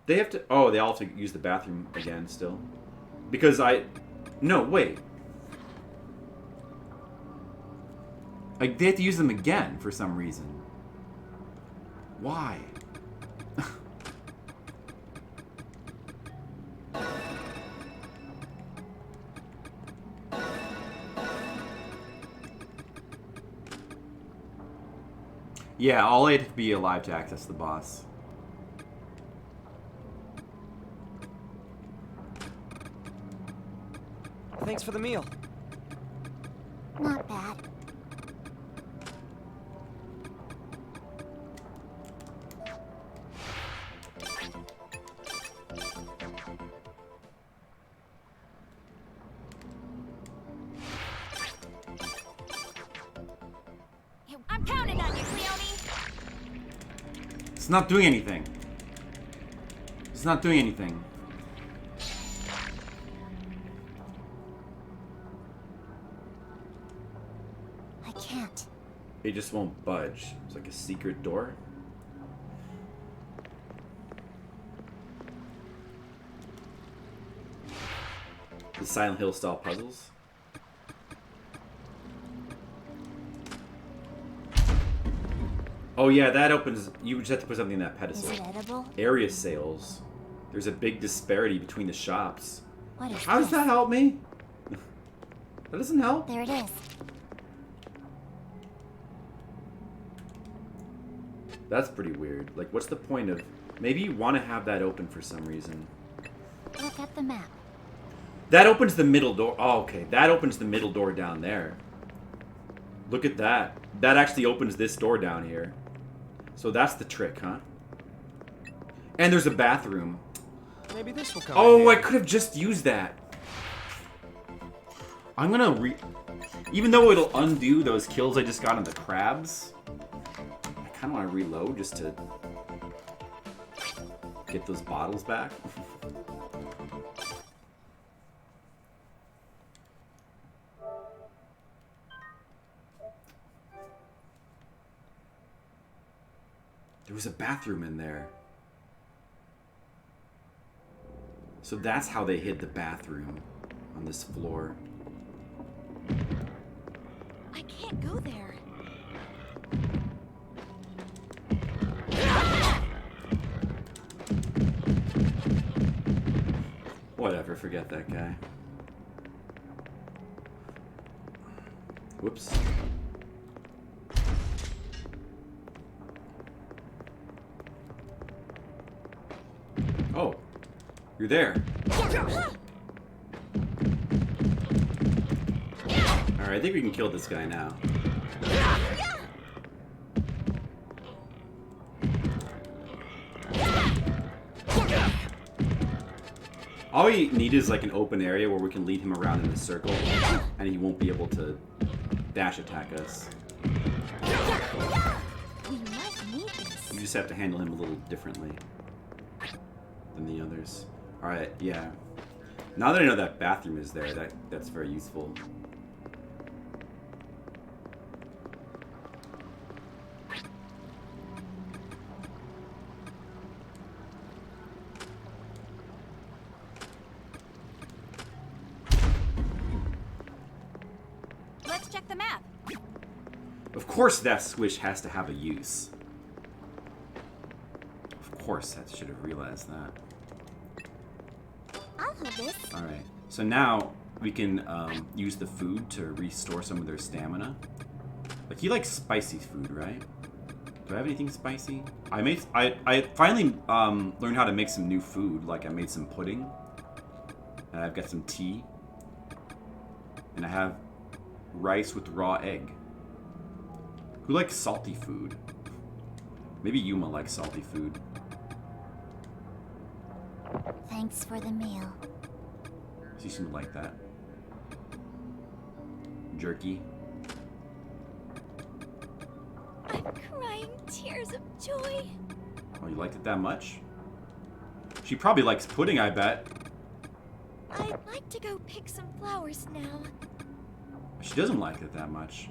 They have to... Oh, they all have to use the bathroom again still. Because I... No, wait. Like, they have to use them again for some reason. Why? Yeah, all I had to be alive to access the boss. Thanks for the meal. Not bad. It's not doing anything. It's not doing anything. I can't. It just won't budge. It's like a secret door. The Silent Hill style puzzles. Oh yeah, that opens. You just have to put something in that pedestal. Is it edible? Area sales. There's a big disparity between the shops. What is How does this? that help me? That doesn't help. There it is. That's pretty weird. Like, what's the point of... Maybe you want to have that open for some reason. Look at the map. That opens the middle door. Oh, okay. That opens the middle door down there. Look at that. That actually opens this door down here. So that's the trick, huh? And there's a bathroom. Maybe this will come. Oh, in I handy. could have just used that. I'm gonna even though it'll undo those kills I just got on the crabs, I kind of want to reload just to get those bottles back. There was a bathroom in there. So that's how they hid the bathroom on this floor. I can't go there. Whatever, forget that guy. Whoops. Oh, you're there. Alright, I think we can kill this guy now. All we need is like an open area where we can lead him around in a circle and he won't be able to dash attack us. We might need this. You just have to handle him a little differently than the others. Alright, yeah. Now that I know that bathroom is there, that's very useful. Let's check the map. Of course that switch has to have a use. Of course, I should have realized that. I'll hold this. Alright, so now we can use the food to restore some of their stamina. Like, he likes spicy food, right? Do I have anything spicy? I finally learned how to make some new food. Like, I made some pudding. And I've got some tea. And I have rice with raw egg. Who likes salty food? Maybe Yuma likes salty food. Thanks for the meal. She seemed to like that. Jerky. I'm crying tears of joy. Oh, you liked it that much? She probably likes pudding, I bet. I'd like to go pick some flowers now. She doesn't like it that much.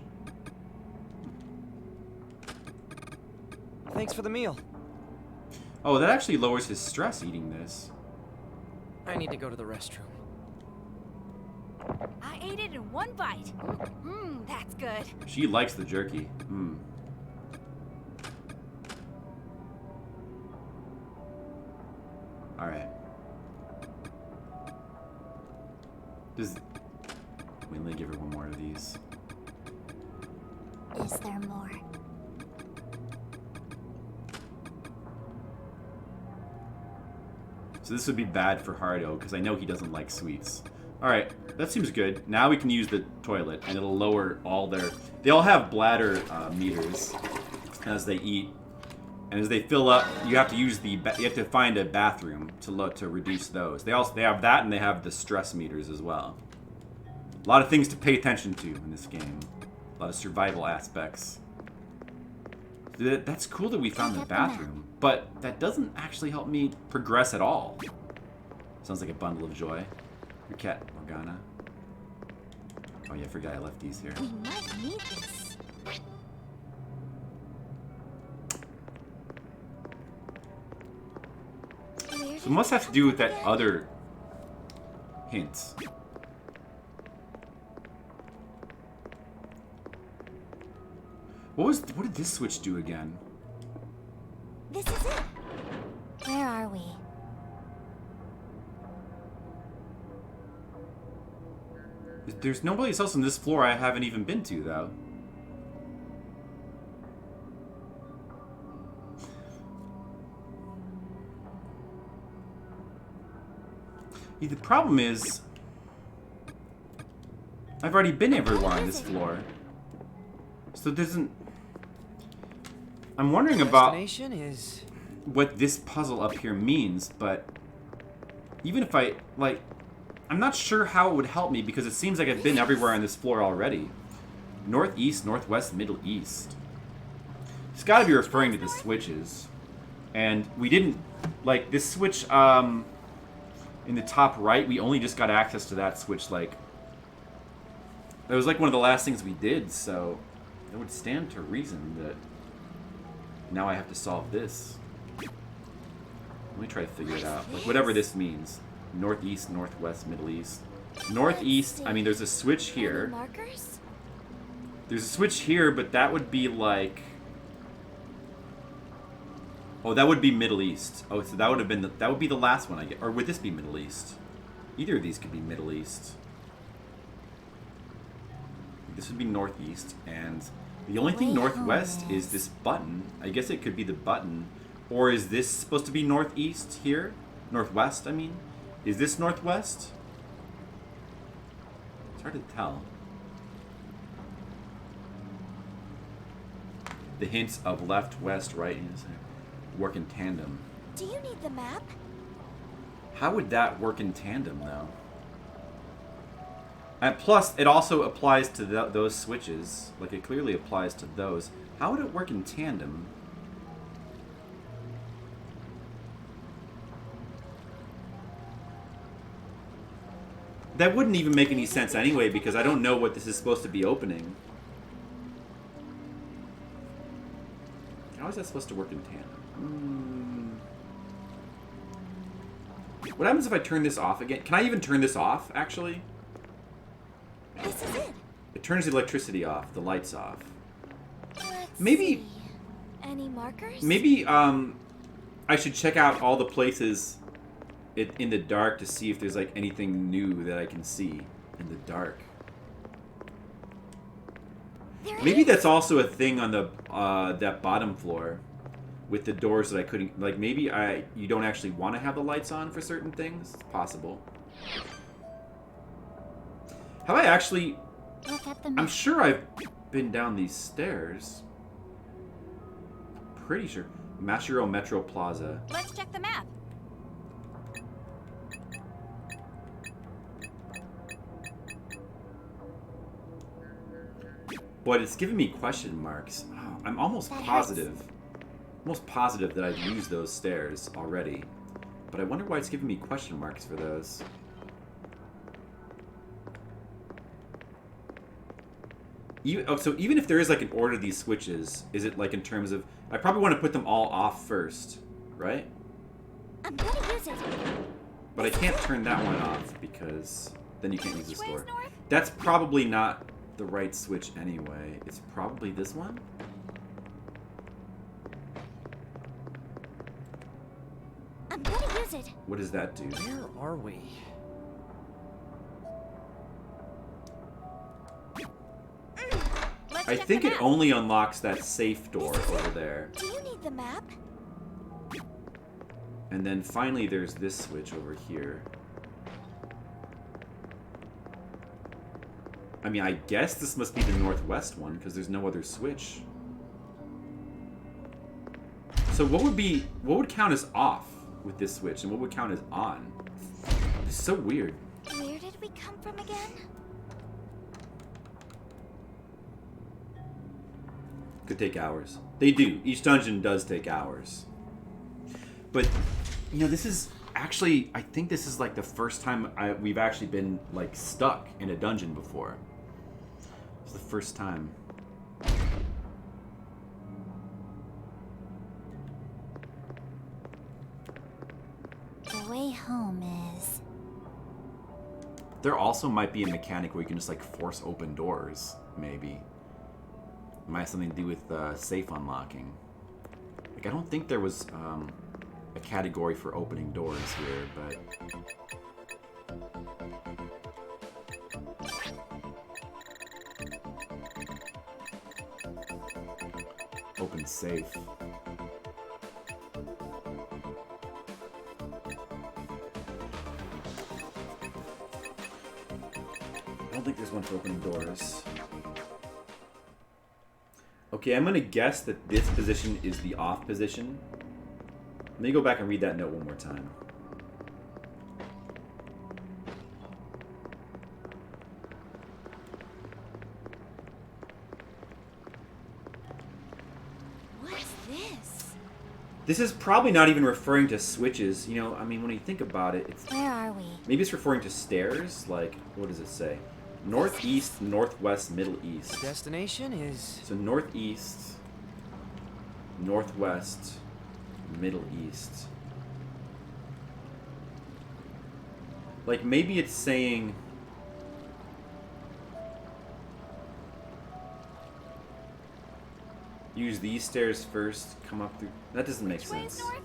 Thanks for the meal. Oh, that actually lowers his stress eating this. I need to go to the restroom. I ate it in one bite. That's good. She likes the jerky. Alright. Does Winley give her one more of these? Is there more? So this would be bad for Hardo, because I know he doesn't like sweets. Alright, that seems good. Now we can use the toilet, and it'll lower all their... They all have bladder meters as they eat. And as they fill up, you have to use the... You have to find a bathroom to reduce those. They have that, and they have the stress meters as well. A lot of things to pay attention to in this game. A lot of survival aspects. That's cool that we found the Check out the map. bathroom. But that doesn't actually help me progress at all. Sounds like a bundle of joy. Your cat, Morgana. Oh yeah, I forgot I left these here. We might need this. Where So it must have to do with that other hint. What did this switch do again? This is it. Where are we? There's nobody else on this floor I haven't even been to, though. Yeah, the problem is, I've already been everywhere on this floor. So there isn't... I'm wondering about Destination is what this puzzle up here means, but even if I, like, I'm not sure how it would help me because it seems like I've been everywhere on this floor already. Northeast, northwest, middle east. It's got to be referring to the switches. And we didn't, like, this switch, in the top right, we only just got access to that switch, like, it was like one of the last things we did, so it would stand to reason that now I have to solve this. Let me try to figure it out. Like, whatever this means. Northeast, northwest, middle east. Northeast, I mean, there's a switch Any here. markers? There's a switch here, but that would be like... Oh, that would be Middle East. Oh, so that would have been that would be the last one I get. Or would this be Middle East? Either of these could be Middle East. This would be Northeast, and the only thing Way northwest home is this button. I guess it could be the button. Or is this supposed to be northeast here? Northwest, I mean? Is this northwest? It's hard to tell. The hints of left, west, right, and center work in tandem. Do you need the map? How would that work in tandem, though? And plus, it also applies to those switches. Like, it clearly applies to those. How would it work in tandem? That wouldn't even make any sense anyway, because I don't know what this is supposed to be opening. How is that supposed to work in tandem? What happens if I turn this off again? Can I even turn this off, actually? This is it. It turns the electricity off, the lights off. Let's Maybe- see. Any markers? Maybe, I should check out all the places in the dark to see if there's, like, anything new that I can see in the dark. There it Maybe is. that's also a thing on the, that bottom floor with the doors that I couldn't, like, maybe you don't actually want to have the lights on for certain things. It's possible. Have I actually... Look at the I'm map. sure I've been down these stairs. Pretty sure. Mashiro Metro Plaza. Let's check the map. But it's giving me question marks. Oh, I'm almost That positive. Almost positive that I've used those stairs already. But I wonder why it's giving me question marks for those. So even if there is like an order of these switches, is it like in terms of... I probably want to put them all off first, right? I'm gonna use it. But I can't turn that one off because then you can't use this Which way is door. north? That's probably not the right switch anyway. It's probably this one? I'm gonna use it. What does that do? where are we? Let's I check think the it map. only unlocks that safe door over there. Do you need the map? And then finally there's this switch over here. I mean, I guess this must be the northwest one because there's no other switch. So what would count as off with this switch and what would count as on? It's so weird. Where did we come from again? Could take hours. They do. Each dungeon does take hours. But, you know, this is actually, I think this is like the first time we've actually been like stuck in a dungeon before. It's the first time. The way home is... There also might be a mechanic where you can just like force open doors, maybe. It might have something to do with safe unlocking. Like, I don't think there was a category for opening doors here, but... Open safe. I don't think there's one for opening doors. Okay, I'm gonna guess that this position is the off position. Let me go back and read that note one more time. What's this? This is probably not even referring to switches. You know, I mean, when you think about it, it's Where are we? maybe it's referring to stairs. Like, what does it say? Northeast, northwest, middle east. Destination is... So northeast, northwest, middle east. Like, maybe it's saying... Use these stairs first, come up through... That doesn't make Which way is sense. north?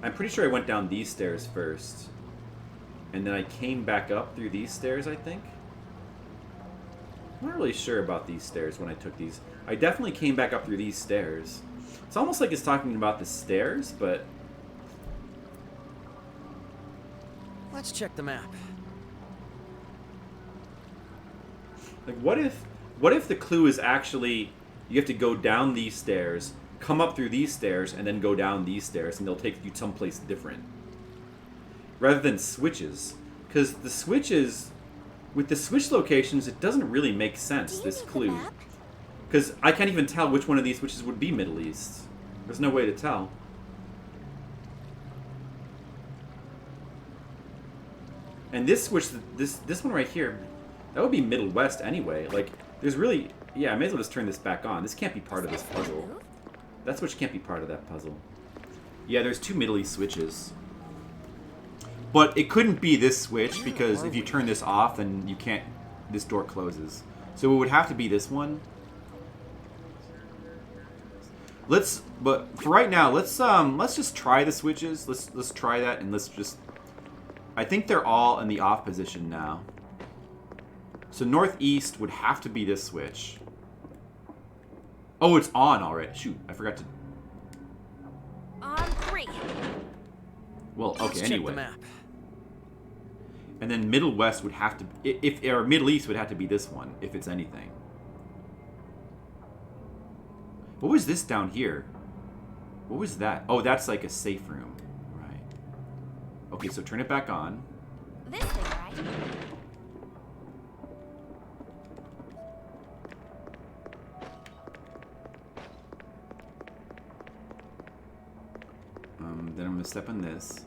I'm pretty sure I went down these stairs first. And then I came back up through these stairs, I think. I'm not really sure about these stairs when I took these. I definitely came back up through these stairs. It's almost like it's talking about the stairs, but... Let's check the map. Like, what if the clue is actually... You have to go down these stairs, come up through these stairs, and then go down these stairs, and they'll take you someplace different. Rather than switches. Because the switches... With the switch locations, it doesn't really make sense, this clue. Because I can't even tell which one of these switches would be Middle East. There's no way to tell. And this switch, this one right here, that would be Middle West anyway. Like, there's really... Yeah, I may as well just turn this back on. This can't be part of this puzzle. That switch can't be part of that puzzle. Yeah, there's two Middle East switches. But it couldn't be this switch, because if you turn this off, then you can't... This door closes. So it would have to be this one. But for right now, let's just try the switches. Let's try that, and let's just... I think they're all in the off position now. So northeast would have to be this switch. Oh, it's on already. Shoot, I forgot to... On 3. Well, okay, Let's anyway. check the map. And then Middle West would have to... Or Middle East would have to be this one, if it's anything. What was this down here? What was that? Oh, that's like a safe room. Right. Okay, so turn it back on. This thing, right? Then I'm going to step on this.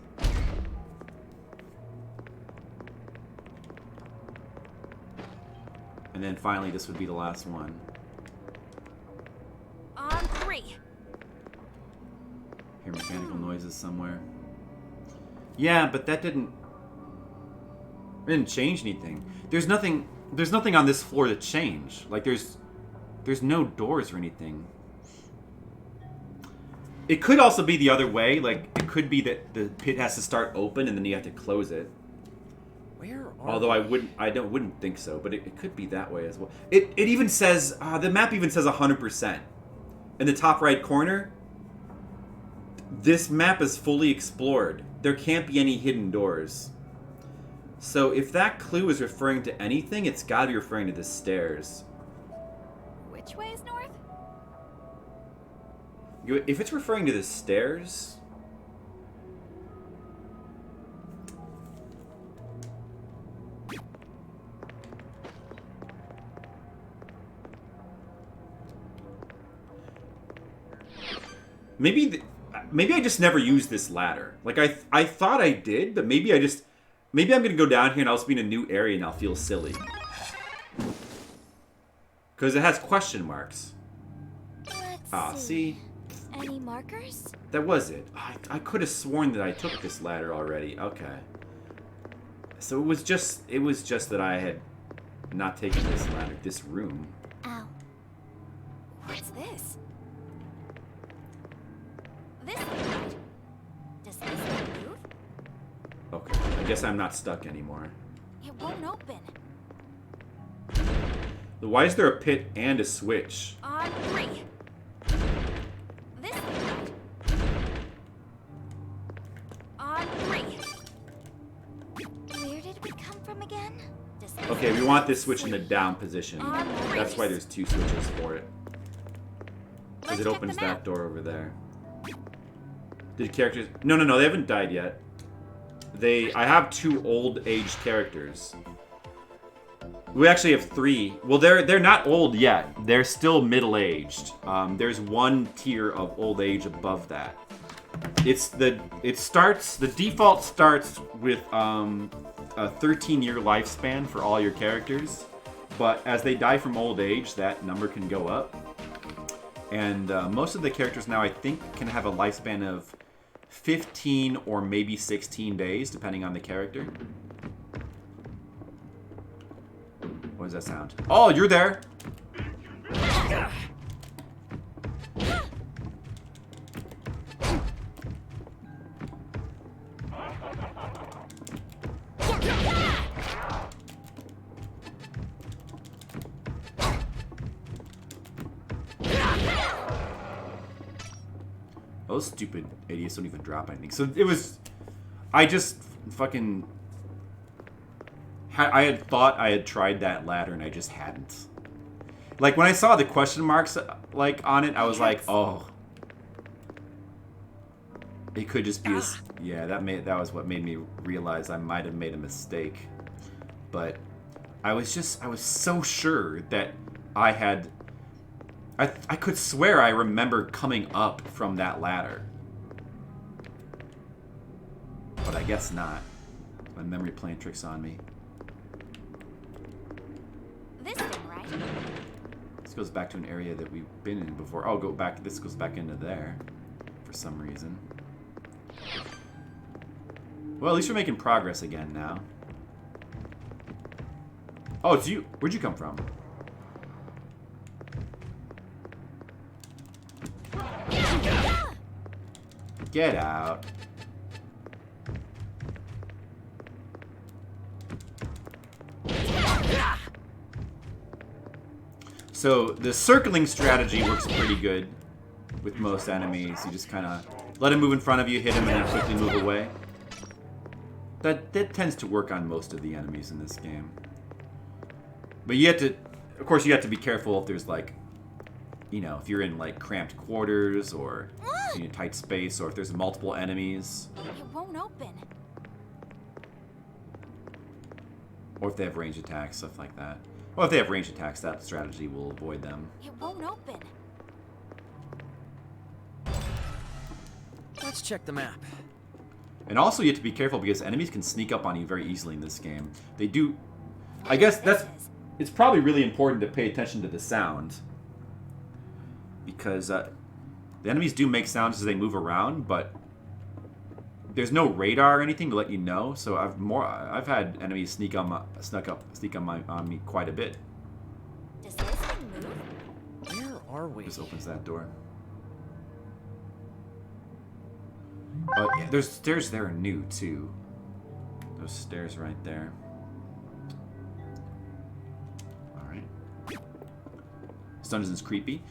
And then finally, this would be the last one. On 3. Hear mechanical noises somewhere. Yeah, but that didn't change anything. There's nothing on this floor that changed. Like there's no doors or anything. It could also be the other way. Like it could be that the pit has to start open and then you have to close it. Where are Although I wouldn't think so, but it could be that way as well. It even says the map even says 100% in the top right corner. This map is fully explored. There can't be any hidden doors. So if that clue is referring to anything, it's got to be referring to the stairs. Which way is north? If it's referring to the stairs... maybe I just never used this ladder. Like I thought I did, but maybe I'm gonna go down here and I'll just be in a new area and I'll feel silly. Because it has question marks. Let's See? Any markers? That was it. I could have sworn that I took this ladder already. Okay. So it was just that I had not taken this ladder, this room. Ow. What's this? This thing, right? Does this thing move? Okay. I guess I'm not stuck anymore. It won't open. Why is there a pit and a switch? On 3. This thing, right? On 3. Where did we come from again? Does this Okay, we want this switch in the down position. On That's why there's 2 switches for it. Because Let's it check opens the that map. door over there. Did characters... No, they haven't died yet. I have 2 old-aged characters. We actually have 3. Well, they're not old yet. They're still middle-aged. There's 1 tier of old age above that. The default starts with a 13-year lifespan for all your characters, but as they die from old age, that number can go up. And most of the characters now, I think, can have a lifespan of 15 or maybe 16 days, depending on the character. What does that sound? Oh, you're there! Those stupid idiots don't even drop anything. So it was... I just fucking... I had thought I had tried that ladder and I just hadn't. Like, when I saw the question marks, like, on it, I was like, oh. It could just be a... Yeah, that was what made me realize I might have made a mistake. But I was so sure that I had... I could swear I remember coming up from that ladder. But I guess not. My memory playing tricks on me. This thing, right? This goes back to an area that we've been in before. Oh, this goes back into there. For some reason. Well, at least we're making progress again now. Oh, it's you. Where'd you come from? Get out. So the circling strategy works pretty good with most enemies. You just kind of let him move in front of you, hit him, and then quickly move away. That tends to work on most of the enemies in this game. But you have to, of course, you have to be careful if there's like, you know, if you're in like cramped quarters or in a tight space, or if there's multiple enemies, It won't open. or if they have ranged attacks, stuff like that. Well, if they have ranged attacks, that strategy will avoid them. It won't open. Let's check the map. And also, you have to be careful because enemies can sneak up on you very easily in this game. They do. I guess it's probably really important to pay attention to the sound, because the enemies do make sounds as they move around, but there's no radar or anything to let you know. So I've had enemies sneak on me quite a bit. Does this thing move? Where are we? This opens that door. Oh, yeah, there's stairs there new too. Those stairs right there. All right. This dungeon's creepy.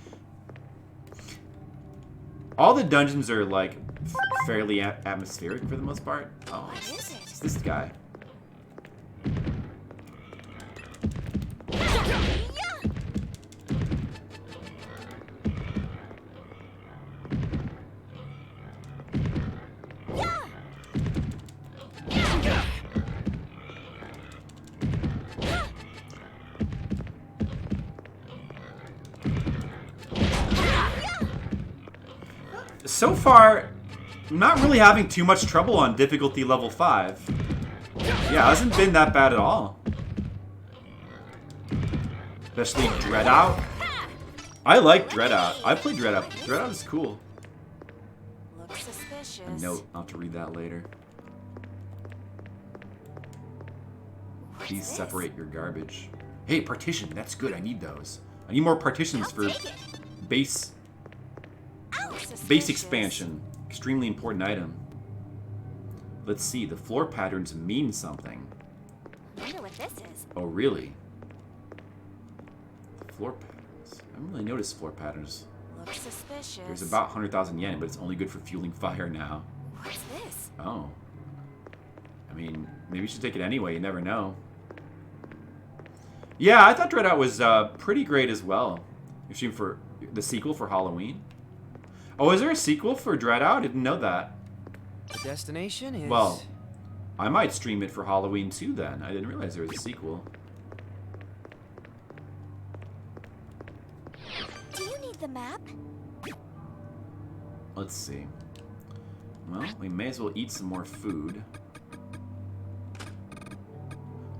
All the dungeons are like fairly atmospheric for the most part. Oh, What is it? it's this guy. So far, I'm not really having too much trouble on difficulty level 5. Yeah, it hasn't been that bad at all. Especially Dreadout. I like Dreadout. I played Dreadout. Dreadout is cool. Looks suspicious. A note. I'll have to read that later. Please this? separate your garbage. Hey, partition. That's good. I need those. I need more partitions for base Suspicious. expansion. Extremely important item. Let's see. The floor patterns mean something. I wonder what this is. Oh, really? Floor patterns. I haven't really noticed floor patterns. Looks suspicious. There's about 100,000 yen, but it's only good for fueling fire now. What's this? Oh. I mean, maybe you should take it anyway. You never know. Yeah, I thought Dreadout was pretty great as well. You're shooting for the sequel for Halloween? Oh, is there a sequel for Dreadout? I didn't know that. The destination is... Well, I might stream it for Halloween too then. I didn't realize there was a sequel. Do you need the map? Let's see. Well, we may as well eat some more food.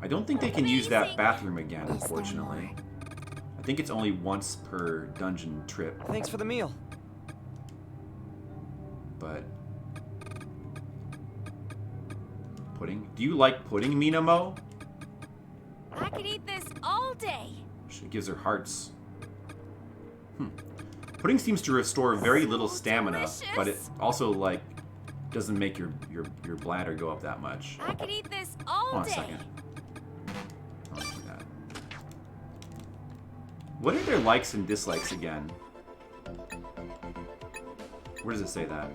I don't think they can use that bathroom again, unfortunately. I think it's only once per dungeon trip, Thanks for the meal. but... Pudding? Do you like pudding, Minamo? I could eat this all day. She gives her hearts. Pudding seems to restore very little stamina, but it also, like, doesn't make your bladder go up that much. I could eat this Hold all on a day. second. I'll do that. What are their likes and dislikes again? Where does it say that?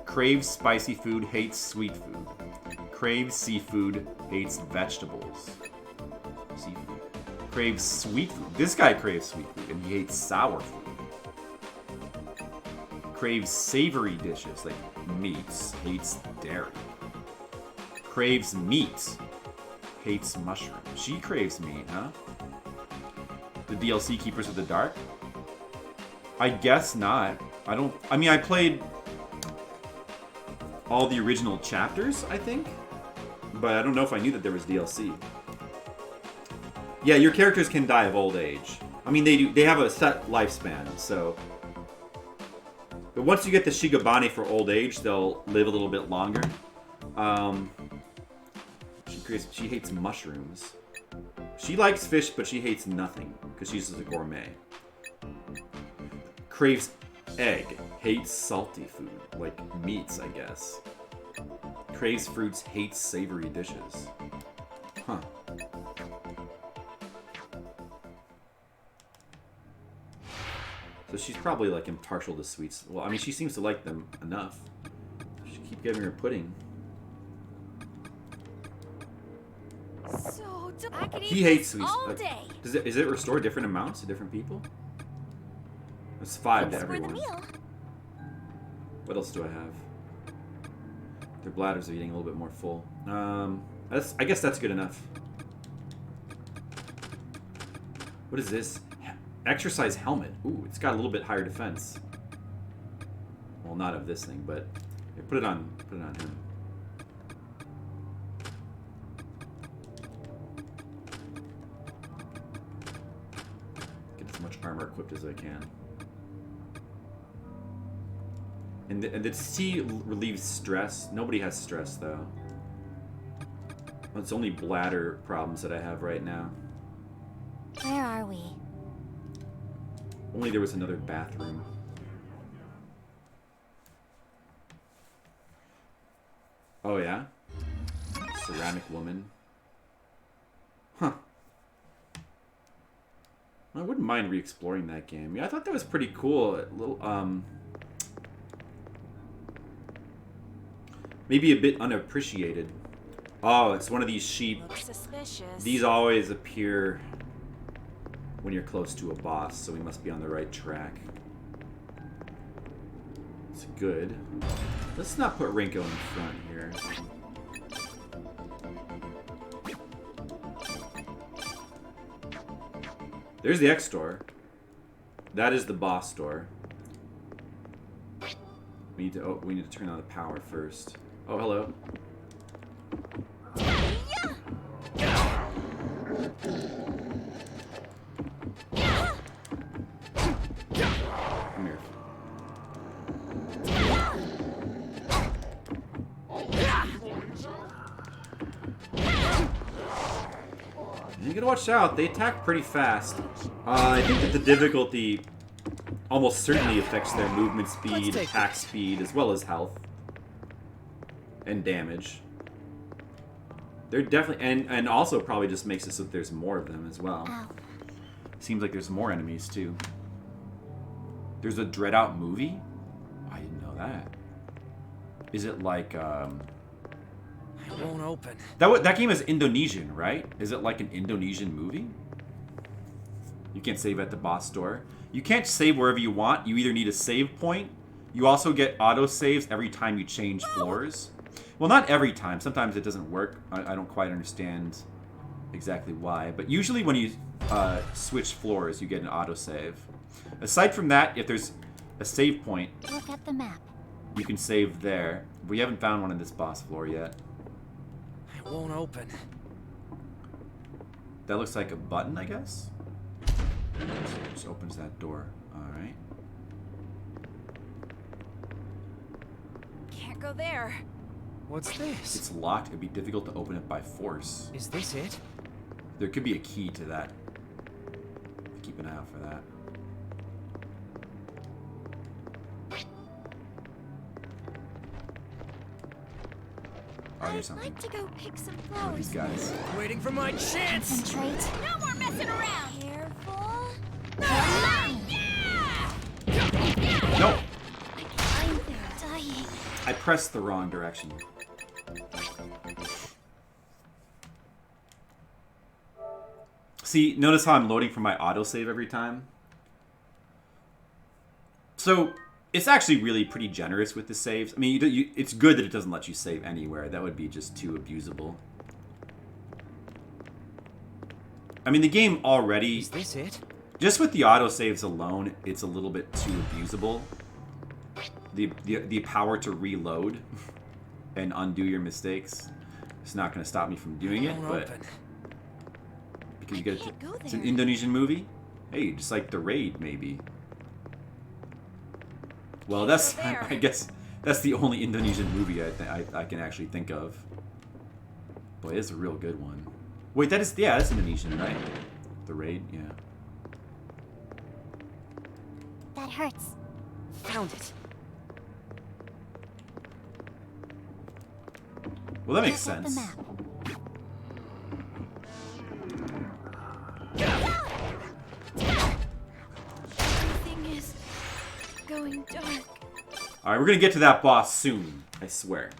Craves spicy food, hates sweet food. Craves seafood, hates vegetables. Seafood. Craves sweet food. This guy craves sweet food, and he hates sour food. Craves savory dishes, like meats, hates dairy. Craves meat, hates mushroom. She craves meat, huh? The DLC Keepers of the Dark? I guess not. I mean, I played all the original chapters, I think. But I don't know if I knew that there was DLC. Yeah, your characters can die of old age. I mean, they do. They have a set lifespan, so... But once you get the Shigabane for old age, they'll live a little bit longer. She hates mushrooms. She likes fish, but she hates nothing, because she's a gourmet. Craves egg. Hates salty food, like meats, I guess. Craves fruits, hates savory dishes. Huh. So she's probably like impartial to sweets. Well, I mean, she seems to like them enough. She keep giving her pudding. So I could eat He hates this sweets. all day. Is it restore different amounts to different people? It's 5 to Thanks for the everyone. meal. What else do I have? Their bladders are getting a little bit more full. I guess that's good enough. What is this? Exercise helmet. Ooh, it's got a little bit higher defense. Well, not of this thing, but here, put it on him. Get as much armor equipped as I can. And the tea relieves stress. Nobody has stress, though. Well, it's only bladder problems that I have right now. Where are we? Only there was another bathroom. Oh, yeah? Ceramic woman. Huh. I wouldn't mind re-exploring that game. Yeah, I thought that was pretty cool. A little, maybe a bit unappreciated. Oh, it's one of these sheep. Looks suspicious. These always appear when you're close to a boss, so we must be on the right track. It's good. Let's not put Rinko in front here. There's the X store. That is the boss store. We need to turn on the power first. Oh, hello. Come here. You gotta watch out. They attack pretty fast. I think that the difficulty almost certainly affects their movement speed, attack speed, as well as health and damage. They're definitely, and also probably just makes it so that there's more of them as well. Ow. Seems like there's more enemies too. There's a Dread Out movie? I didn't know that. Is it like It won't open. that game is Indonesian, right? Is it like an Indonesian movie? You can't save at the boss door. You can't save wherever you want. You either need a save point. You also get auto saves every time you change floors. Well, not every time. Sometimes it doesn't work. I don't quite understand exactly why. But usually when you switch floors, you get an auto save. Aside from that, if there's a save point, Look at the map. you can save there. We haven't found one in this boss floor yet. It won't open. That looks like a button, I guess? Just opens that door. Alright. Can't go there. What's this? It's locked. It'd be difficult to open it by force. Is this it? There could be a key to that. Keep an eye out for that. Oh, there's I'd something. like to go pick some Oh, these flowers. guys. Waiting for my chance. Concentrate. No more messing around. Careful. No! I'm dying. I pressed the wrong direction. See, notice how I'm loading from my autosave every time? So, it's actually really pretty generous with the saves. I mean, it's good that it doesn't let you save anywhere. That would be just too abusable. I mean, the game already... Is this it? Just with the autosaves alone, it's a little bit too abusable. The power to reload and undo your mistakes. It's not going to stop me from doing it, Won't but... open. Because you gotta can't go it's an there. Indonesian movie? Hey, just like The Raid, maybe. Well, that's... go there. I guess that's the only Indonesian movie I can actually think of. Boy, it's a real good one. Wait, that is... Yeah, that's Indonesian, right? The Raid, yeah. That hurts. Found it. Well, that makes Look at the sense. map. Everything is going dark. Alright, we're gonna get to that boss soon. I swear.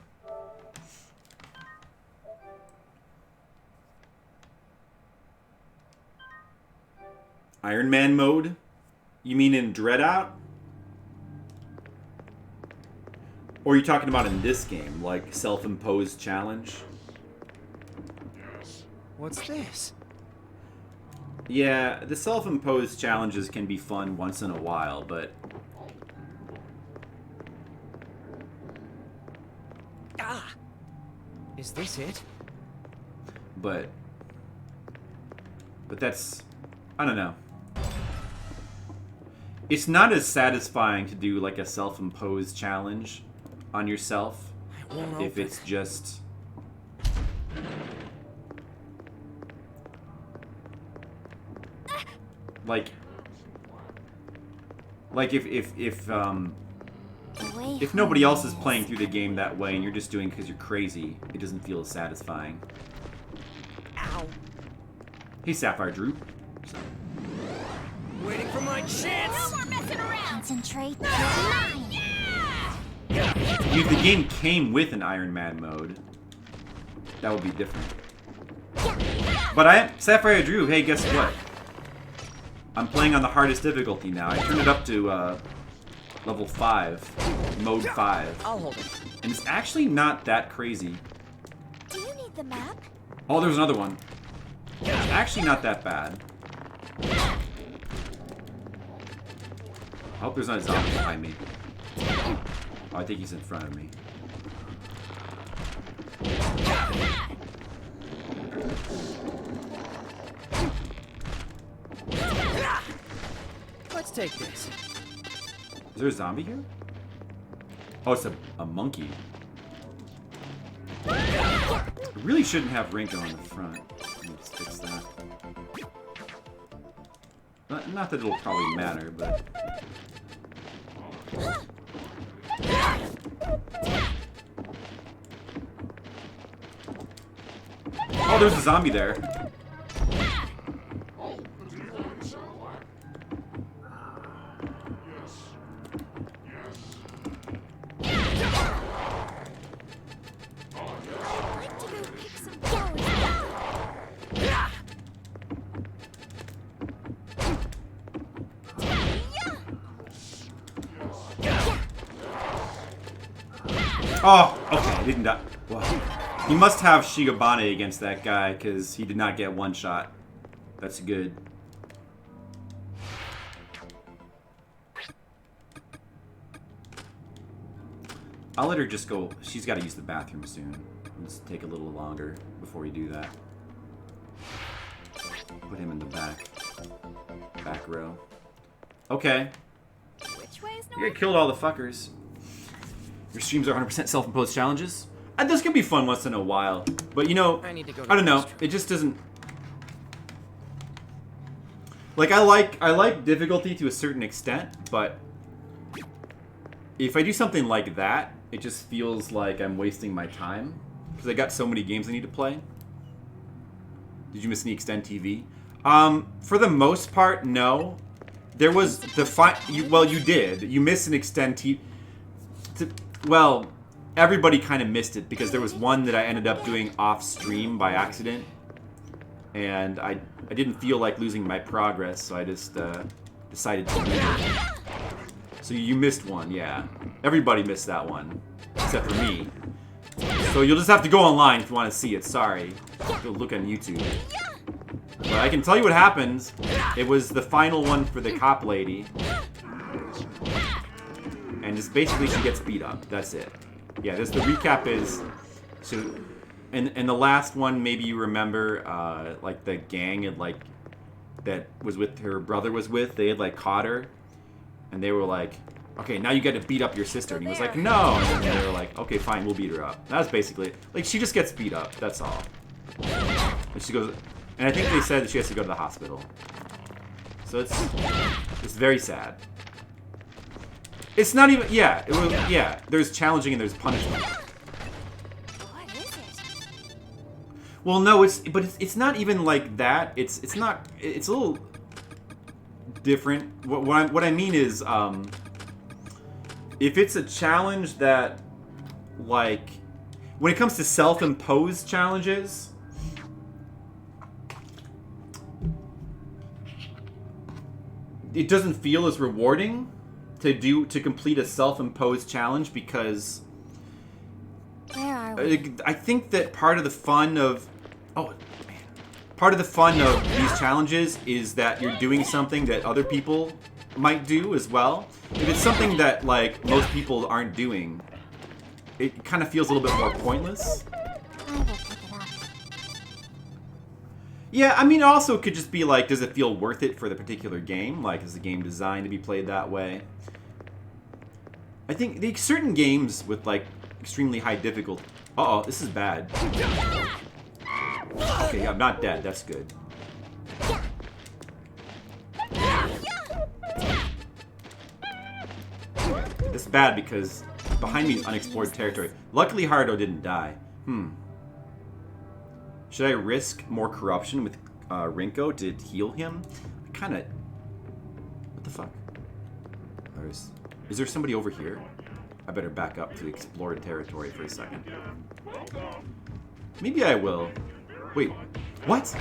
Iron Man mode? You mean in Dread Out? Or are you talking about in this game, like self-imposed challenge? What's this? Yeah, the self-imposed challenges can be fun once in a while, but... Ah! Is this it? But that's... I don't know. It's not as satisfying to do like a self-imposed challenge on yourself It won't if open. it's just... Like Away if from nobody else is this. playing through the game that way and you're just doing it because you're crazy, it doesn't feel as satisfying. Ow! Hey, Sapphire Droop. Waiting for my chance. No more messing around. Concentrate. You're mine. If the game came with an Iron Man mode, that would be different. But Sapphire Drew, hey, guess what? I'm playing on the hardest difficulty now. I turned it up to level 5, mode 5. I'll hold it. And it's actually not that crazy. Do you need the map? Oh, there's another one. It's actually not that bad. I hope there's not a zombie behind me. Oh, I think he's in front of me. Let's take this. Is there a zombie here? Oh, it's a monkey. I really shouldn't have Rinko in the front. Let's fix that. Not that it'll probably matter, but... Oh, there's a zombie there. I'd like to go pick some flowers. Oh, okay, I didn't die. Wow. He must have Shigabane against that guy, because he did not get one shot. That's good. I'll let her just go. She's got to use the bathroom soon. Let's take a little longer before we do that. Put him in the back row. Okay. Which way is You north? got killed all the fuckers. Your streams are 100% self-imposed challenges. And this can be fun once in a while. But you know, I need to go to I don't the know. restroom. It just doesn't... Like, I like difficulty to a certain extent, but... If I do something like that, it just feels like I'm wasting my time. Because I got so many games I need to play. Did you miss any Extend TV? For the most part, no. There was the well, you did. You missed an Extend TV. Well, everybody kind of missed it because there was one that I ended up doing off stream by accident, and I didn't feel like losing my progress, so I just decided to leave it. So you missed one, yeah. Everybody missed that one, except for me. So you'll just have to go online if you want to see it. Sorry, go look on YouTube. But I can tell you what happens. It was the final one for the cop lady. And just basically she gets beat up. That's it. Yeah, the recap is... So, and the last one, maybe you remember, like, the gang had, like... That was with her brother was with. They had, like, caught her. And they were like, okay, now you got to beat up your sister. And he was like, no. And then they were like, okay, fine, we'll beat her up. That's basically... Like, she just gets beat up. That's all. And she goes... And I think they said that she has to go to the hospital. So it's very sad. It's not even, yeah, it was, yeah, there's challenging and there's punishment. What is it? Well, no, but it's not even like that. It's a little different. What I mean is, if it's a challenge that, like, when it comes to self-imposed challenges, it doesn't feel as rewarding to complete a self-imposed challenge because Where are we? I think that part of the fun of these challenges is that you're doing something that other people might do as well. If it's something that like most people aren't doing, it kind of feels a little bit more pointless. I will pick it up. Yeah, I mean, it also could just be like, does it feel worth it for the particular game? Like, is the game designed to be played that way? I think certain games with, like, extremely high difficulty... Uh-oh, this is bad. Okay, I'm not dead. That's good. This is bad because behind me is unexplored territory. Luckily, Haruto didn't die. Should I risk more corruption with Rinko to heal him? I kind of... What the fuck? Is there somebody over here? I better back up to explored territory for a second. Maybe I will. Wait, what?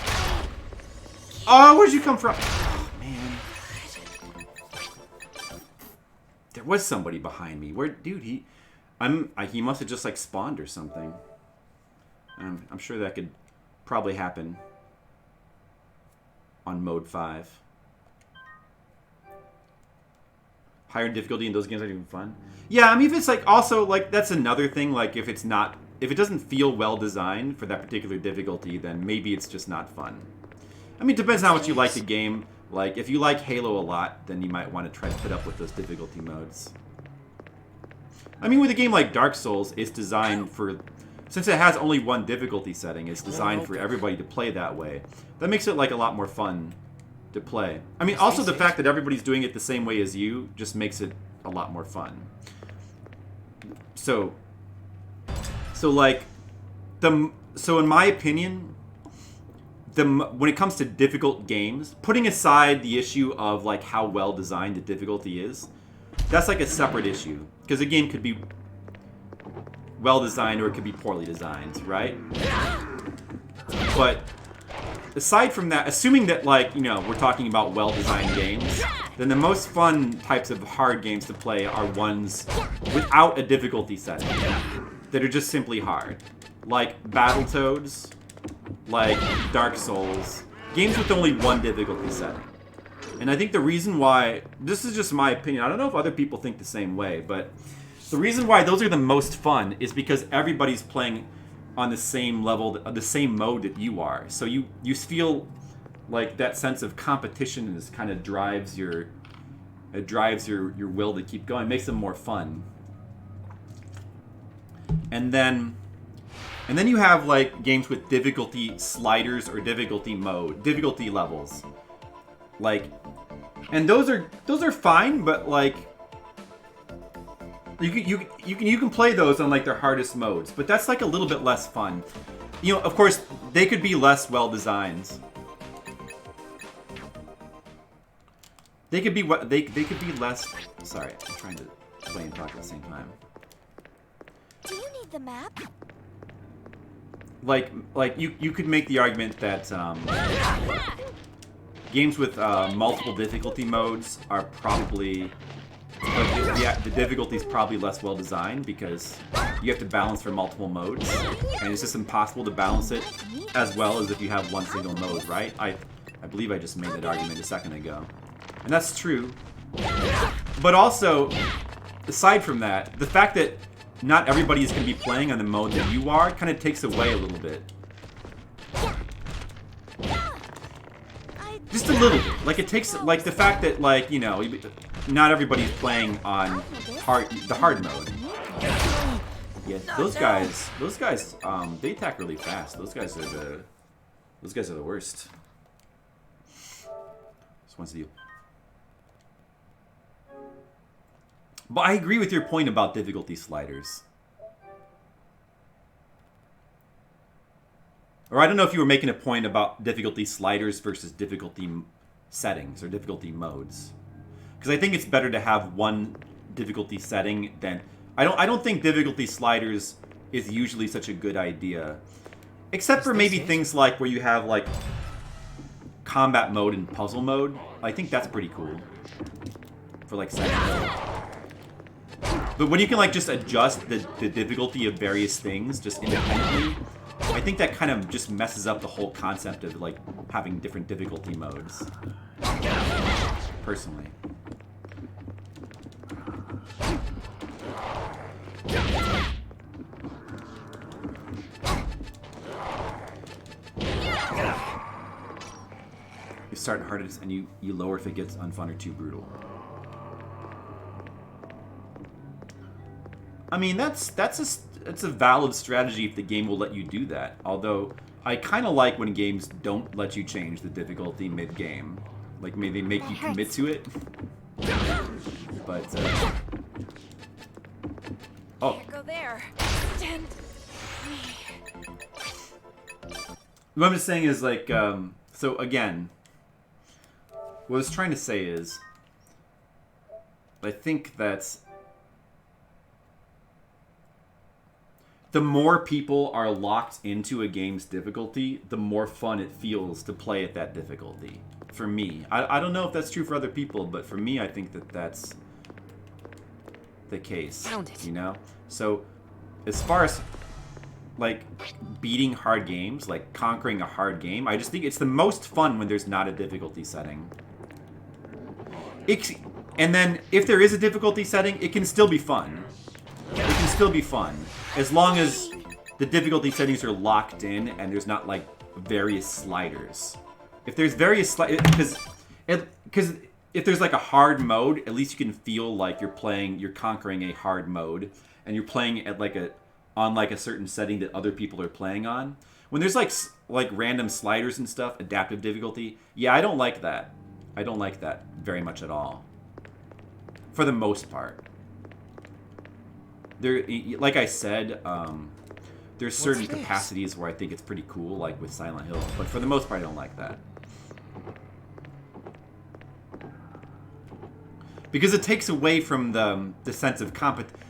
Oh, where'd you come from? Oh, man. There was somebody behind me. Where, dude, he must have just, like, spawned or something. I'm sure that could probably happen on mode 5. higher difficulty and those games aren't even fun. Yeah, I mean, if it's like also like that's another thing. Like if it doesn't feel well designed for that particular difficulty, then maybe it's just not fun. I mean, it depends on how much you like the game. Like if you like Halo a lot, then you might want to try to put up with those difficulty modes. I mean, with a game like Dark Souls, it's designed for, since it has only one difficulty setting, it's designed for everybody to play that way. That makes it like a lot more fun to play. I mean, also the fact that everybody's doing it the same way as you just makes it a lot more fun. So like, so in my opinion, when it comes to difficult games, putting aside the issue of like how well designed the difficulty is, that's like a separate issue. Because a game could be well designed or it could be poorly designed, right? But aside from that, assuming that like, you know, we're talking about well designed games, then the most fun types of hard games to play are ones without a difficulty setting that are just simply hard. Like Battletoads, like Dark Souls, games with only one difficulty setting. And I think the reason why, this is just my opinion, I don't know if other people think the same way, but the reason why those are the most fun is because everybody's playing on the same level, the same mode that you are. So you feel like that sense of competition is kind of drives your will to keep going, it makes them more fun. And then you have like games with difficulty sliders or difficulty levels. Like, and those are fine, but like you can play those on like their hardest modes, but that's like a little bit less fun. You know, of course, they could be less well designed. They could be less. Sorry, I'm trying to play and talk at the same time. Do you need the map? Like you could make the argument that games with multiple difficulty modes are probably the difficulty is probably less well designed because you have to balance for multiple modes, and it's just impossible to balance it as well as if you have one single mode, right? I believe I just made that argument a second ago, and that's true. But also, aside from that, the fact that not everybody is going to be playing on the mode that you are kind of takes away a little bit. Just a little bit. Like, it takes, like, the fact that, like, you know, not everybody's playing on the hard mode. Yeah, those guys, they attack really fast. Those guys are the worst. Just wants to do. But I agree with your point about difficulty sliders. Or I don't know if you were making a point about difficulty sliders versus difficulty settings or difficulty modes. Because I think it's better to have one difficulty setting than... I don't think difficulty sliders is usually such a good idea. Except for maybe things like where you have like combat mode and puzzle mode. I think that's pretty cool. For like setting mode. But when you can like just adjust the difficulty of various things just independently, I think that kind of just messes up the whole concept of like having different difficulty modes. Personally. You start hardest and you lower if it gets unfun or too brutal. I mean, that's a valid strategy if the game will let you do that. Although, I kind of like when games don't let you change the difficulty mid-game. Like, maybe they make you commit to it. But, oh. Can't go there. Stand. What I'm just saying is, like, so again, what I was trying to say is, I think that the more people are locked into a game's difficulty, the more fun it feels to play at that difficulty. For me. I don't know if that's true for other people, but for me, I think that that's the case. Found it. You know? So, as far as, like, beating hard games, like, conquering a hard game, I just think it's the most fun when there's not a difficulty setting. And then if there is a difficulty setting, it can still be fun. It can still be fun as long as the difficulty settings are locked in and there's not like various sliders. If there's various because if there's like a hard mode, at least you can feel like you're conquering a hard mode, and you're playing at on a certain setting that other people are playing on. When there's like random sliders and stuff, adaptive difficulty, yeah, I don't like that. I don't like that very much at all. For the most part, like I said, there's certain capacities where I think it's pretty cool, like with Silent Hill, but for the most part, I don't like that. Because it takes away from the sense of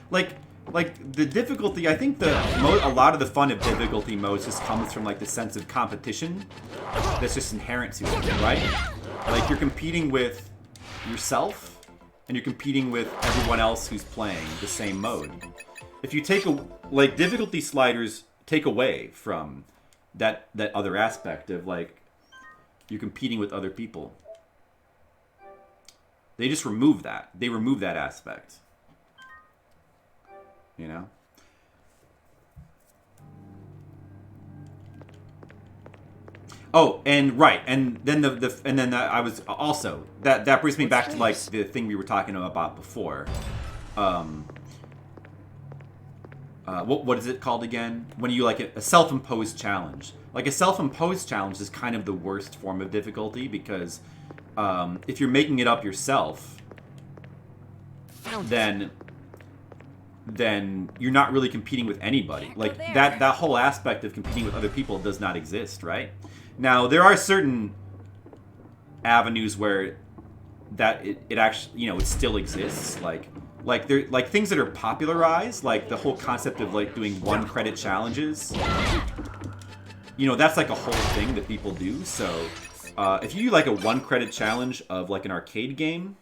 like the difficulty. I think a lot of the fun of difficulty modes just comes from like the sense of competition that's just inherent to it, right? Like you're competing with yourself and you're competing with everyone else who's playing the same mode. If you take difficulty sliders take away from that other aspect of like you're competing with other people. They just remove that. They remove that aspect. You know? Oh, and right, and then I was also that brings me back to like the thing we were talking about before. What is it called again? When you like a self-imposed challenge. Like a self-imposed challenge is kind of the worst form of difficulty because if you're making it up yourself, then you're not really competing with anybody. Like that whole aspect of competing with other people does not exist, right? Now there are certain avenues where it actually, you know, it still exists. Like things that are popularized, like the whole concept of like doing 1 credit challenges. You know, that's like a whole thing that people do. So if you do like a 1 credit challenge of like an arcade game,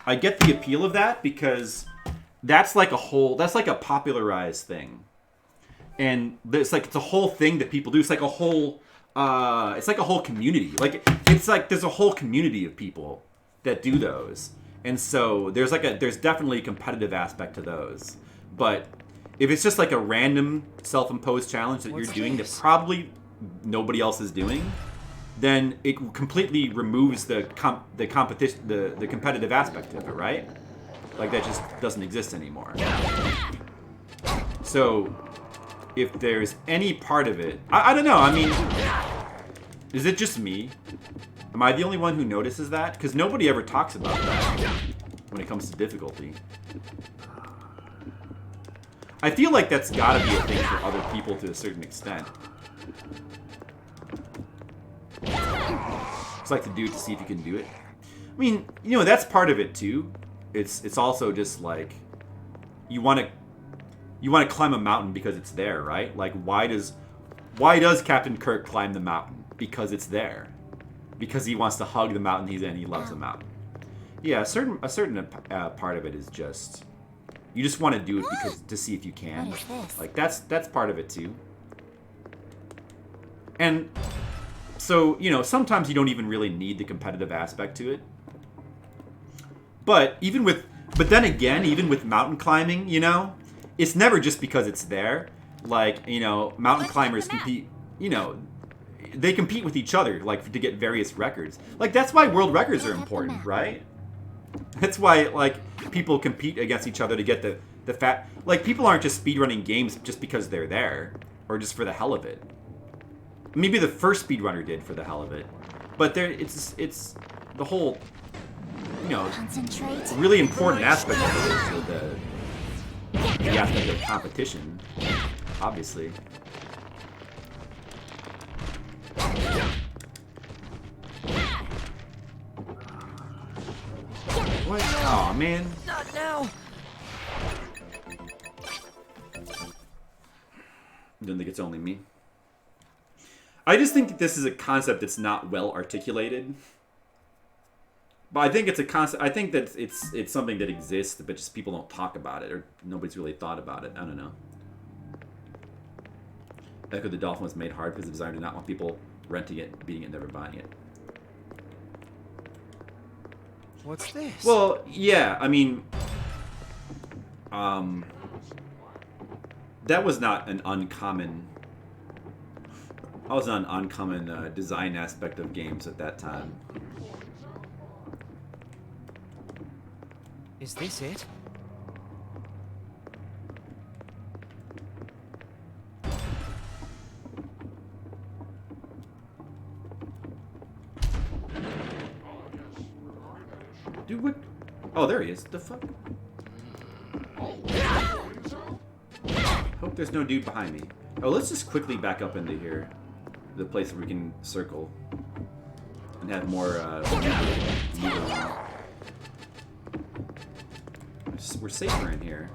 I get the appeal of that because that's like a popularized thing. And it's a whole thing that people do. It's like a whole community. Like it's like there's a whole community of people that do those. And so there's definitely a competitive aspect to those. But if it's just like a random self-imposed challenge that you're doing that probably nobody else is doing, then it completely removes the competition, the competitive aspect of it, right? Like that just doesn't exist anymore. So if there's any part of it, I don't know. I mean, is it just me? Am I the only one who notices that? Because nobody ever talks about that when it comes to difficulty. I feel like that's gotta be a thing for other people to a certain extent. It's like to do it to see if you can do it. I mean, you know, that's part of it too. It's also just like you want to climb a mountain because it's there, right? Like why does Captain Kirk climb the mountain? Because it's there. Because he wants to hug the mountain he's in. He loves the mountain. Yeah, a certain part of it is just you just want to do it because to see if you can. Like that's part of it too. And so, you know, sometimes you don't even really need the competitive aspect to it. But then again, even with mountain climbing, you know, it's never just because it's there. Like, you know, mountain climbers compete, you know, they compete with each other, like, to get various records. Like, that's why world records are important, right? That's why, like, people compete against each other to get the fat... Like, people aren't just speedrunning games just because they're there, or just for the hell of it. Maybe the first speedrunner did for the hell of it. But it's the whole, you know, really important aspect of it is the aspect of competition, obviously. What? Aw, man. Not now. I don't think it's only me. I just think that this is a concept that's not well articulated. But I think it's a concept. I think that it's something that exists, but just people don't talk about it, or nobody's really thought about it. I don't know. Echo the Dolphin was made hard because the designer did not want people renting it, beating it, and never buying it. What's this? Well, yeah, I mean, that was not an uncommon. That was not an uncommon design aspect of games at that time. Is this it? Dude, what? Oh, there he is. The fuck? Hope there's no dude behind me. Oh, let's just quickly back up into here. The place where we can circle. And have more, move around. We're safer in here.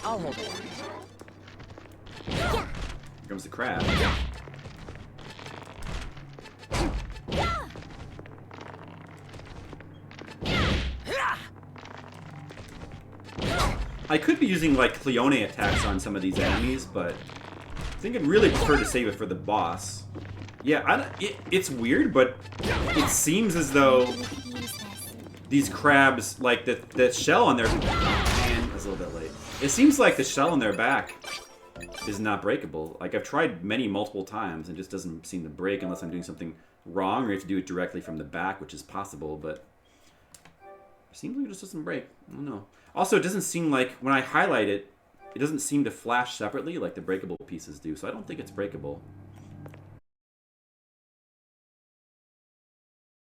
I'll hold it. Here comes the crab. I could be using like Cleone attacks on some of these enemies, but I think I'd really prefer to save it for the boss. Yeah, it's weird, but it seems as though these crabs, like the shell on their man is a little bit late. It seems like the shell on their back is not breakable. Like I've tried multiple times and it just doesn't seem to break unless I'm doing something wrong or you have to do it directly from the back, which is possible, but it seems like it just doesn't break. I don't know. Also, it doesn't seem like when I highlight it, it doesn't seem to flash separately like the breakable pieces do, so I don't think it's breakable.